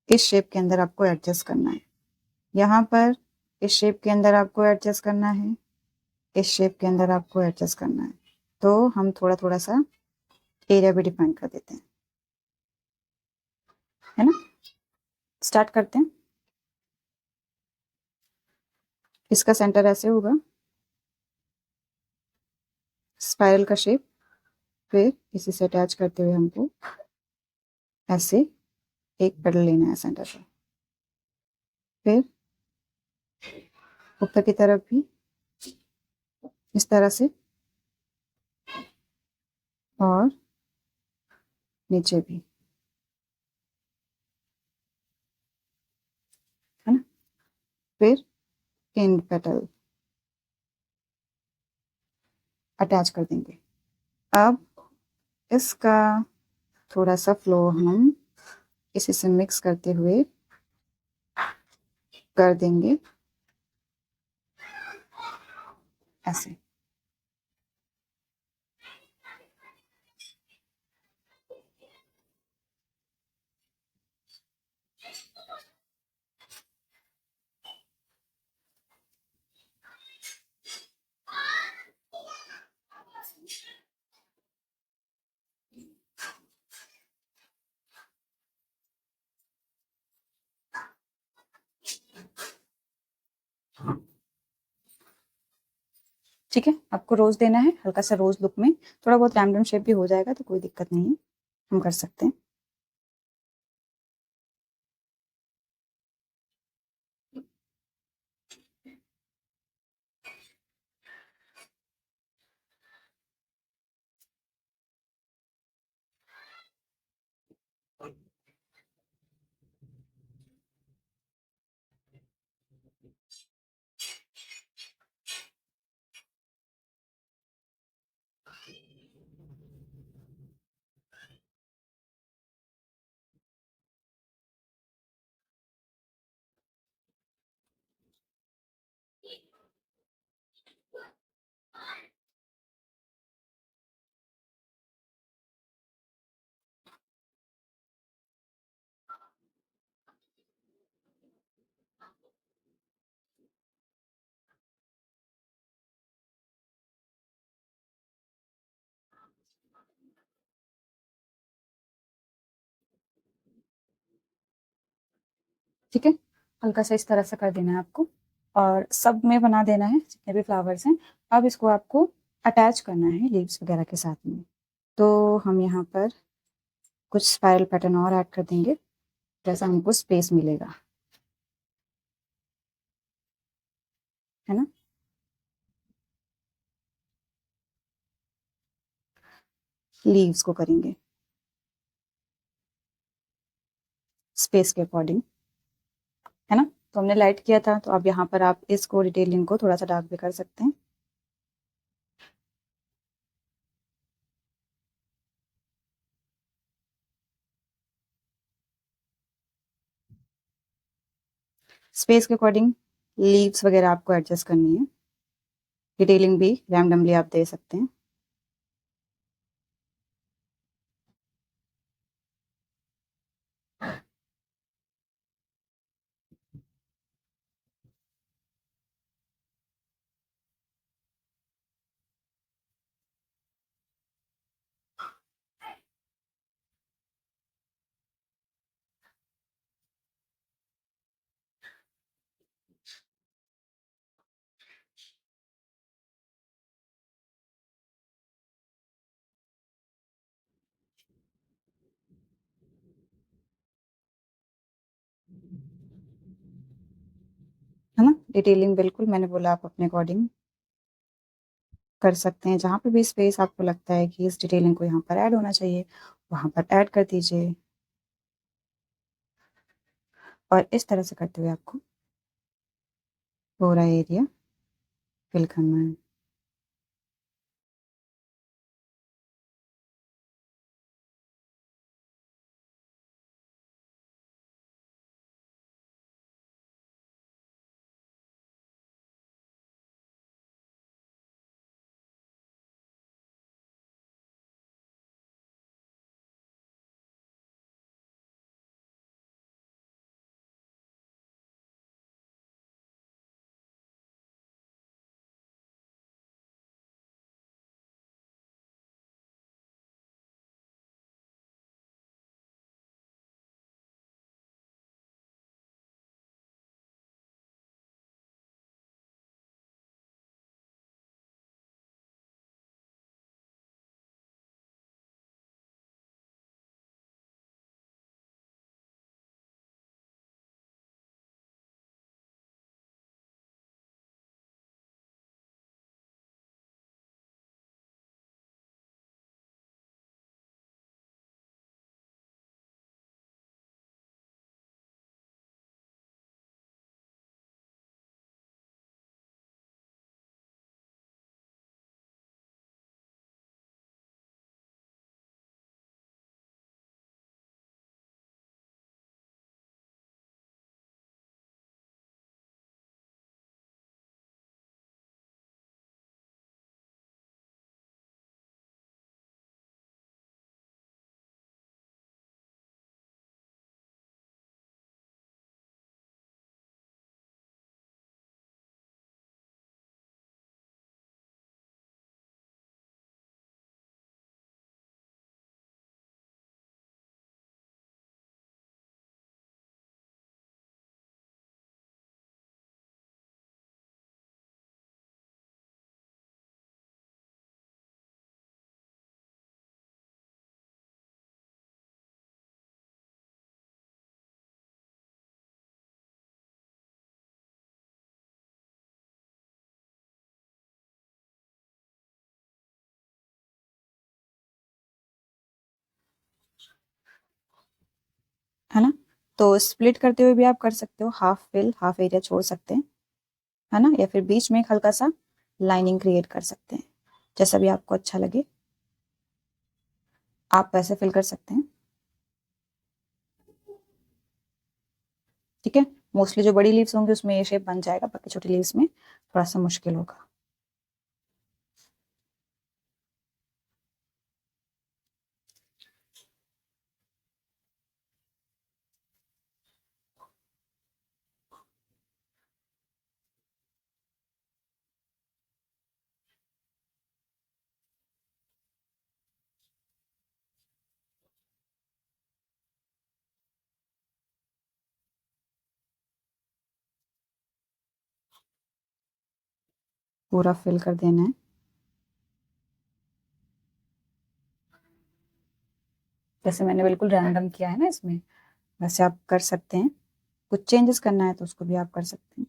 इस शेप के अंदर आपको एडजस्ट करना है। यहाँ पर इस शेप के अंदर आपको एडजस्ट करना है, इस शेप के अंदर आपको एडजस्ट करना है। तो हम थोड़ा थोड़ा सा एरिया भी डिफाइन कर देते हैं, है ना। स्टार्ट करते हैं। इसका सेंटर ऐसे होगा, स्पाइरल का शेप। फिर इसी से अटैच करते हुए हमको ऐसे एक पेडल लेना है सेंटर से। फिर ऊपर की तरफ भी इस तरह से, और नीचे भी, है ना। फिर एंड पेटल अटैच कर देंगे। अब इसका थोड़ा सा फ्लो हम इसी से मिक्स करते हुए कर देंगे ऐसे। ठीक है, आपको रोज देना है, हल्का सा रोज लुक में। थोड़ा बहुत रैंडम शेप भी हो जाएगा तो कोई दिक्कत नहीं है, हम कर सकते हैं। ठीक है, हल्का सा इस तरह से कर देना है आपको, और सब में बना देना है जितने भी फ्लावर्स हैं। अब इसको आपको अटैच करना है लीव्स वगैरह के साथ में। तो हम यहाँ पर कुछ स्पाइरल पैटर्न और ऐड कर देंगे, जैसा हमको स्पेस मिलेगा, है ना। लीव्स को करेंगे स्पेस के अकॉर्डिंग, है ना। तो हमने लाइट किया था, तो अब यहाँ पर आप इसको डिटेलिंग को थोड़ा सा डार्क भी कर सकते हैं। स्पेस के अकॉर्डिंग लीव्स वगैरह आपको एडजस्ट करनी है। डिटेलिंग भी रैंडमली आप दे सकते हैं। है ना, डिटेलिंग बिल्कुल मैंने बोला आप अपने अकॉर्डिंग कर सकते हैं। जहाँ पे भी स्पेस आपको लगता है कि इस डिटेलिंग को यहाँ पर ऐड होना चाहिए, वहाँ पर ऐड कर दीजिए। और इस तरह से करते हुए आपको पूरा एरिया फिल करना है। है ना, तो स्प्लिट करते हुए भी आप कर सकते हो, हाफ फिल हाफ एरिया छोड़ सकते हैं, है ना, या फिर बीच में एक हल्का सा लाइनिंग क्रिएट कर सकते हैं। जैसा भी आपको अच्छा लगे आप वैसे फिल कर सकते हैं। ठीक है, मोस्टली जो बड़ी लीव्स होंगी उसमें ये शेप बन जाएगा, बाकी छोटी लीव्स में थोड़ा सा मुश्किल होगा। पूरा फिल कर देना है। जैसे मैंने बिल्कुल रैंडम किया है ना इसमें, वैसे आप कर सकते हैं। कुछ चेंजेस करना है तो उसको भी आप कर सकते हैं।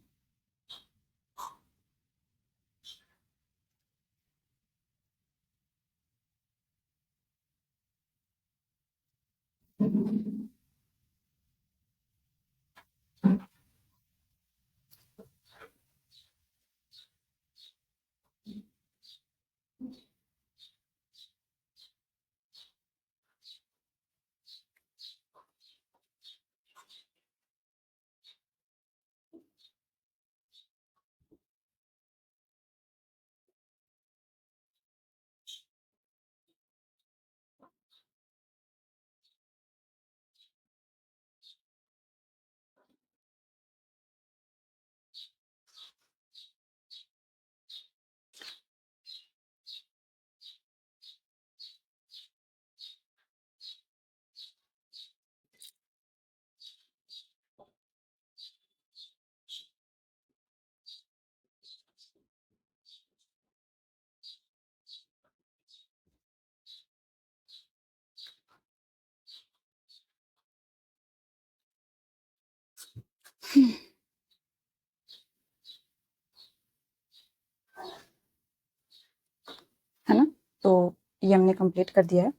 हमने कंप्लीट कर दिया है।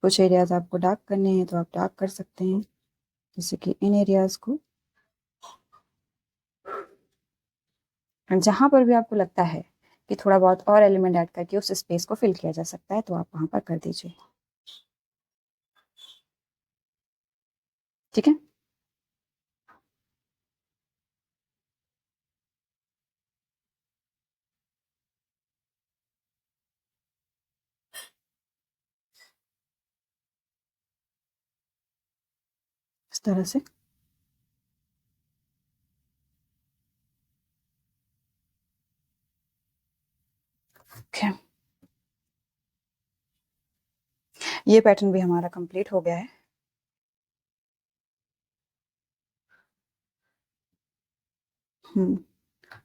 कुछ एरियाज आपको डार्क करने हैं तो आप डार्क कर सकते हैं, जैसे कि इन एरियाज को। जहां पर भी आपको लगता है कि थोड़ा बहुत और एलिमेंट ऐड करके उस स्पेस को फिल किया जा सकता है तो आप वहां पर कर दीजिए। ठीक है। इस तरह से ओके। ये पैटर्न भी हमारा कंप्लीट हो गया है।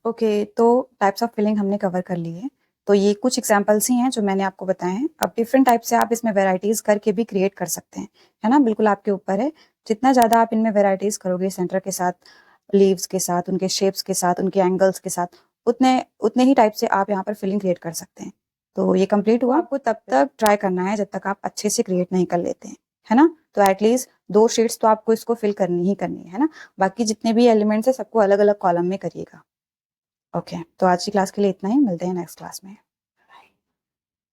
ओके, तो टाइप्स ऑफ फिलिंग हमने कवर कर ली है। तो ये कुछ एग्जांपल्स ही हैं जो मैंने आपको बताए हैं। अब डिफरेंट टाइप से आप इसमें वैराइटीज करके भी क्रिएट कर सकते हैं, है ना। बिल्कुल आपके ऊपर है। जितना ज़्यादा आप इनमें वैराइटीज करोगे, सेंटर के साथ, लीव्स के साथ, उनके शेप्स के साथ, उनके एंगल्स के साथ, उतने उतने ही टाइप से आप यहाँ पर फिलिंग क्रिएट कर सकते हैं। तो ये कंप्लीट हुआ। आपको तब तक ट्राई करना है जब तक आप अच्छे से क्रिएट नहीं कर लेते हैं, है ना। तो एटलीस्ट 2 शीट्स तो आपको इसको फिल करनी ही करनी है ना। बाकी जितने भी एलिमेंट्स है सबको अलग अलग कॉलम में करिएगा। ओके, तो आज की क्लास के लिए इतना ही। मिलते हैं नेक्स्ट क्लास में।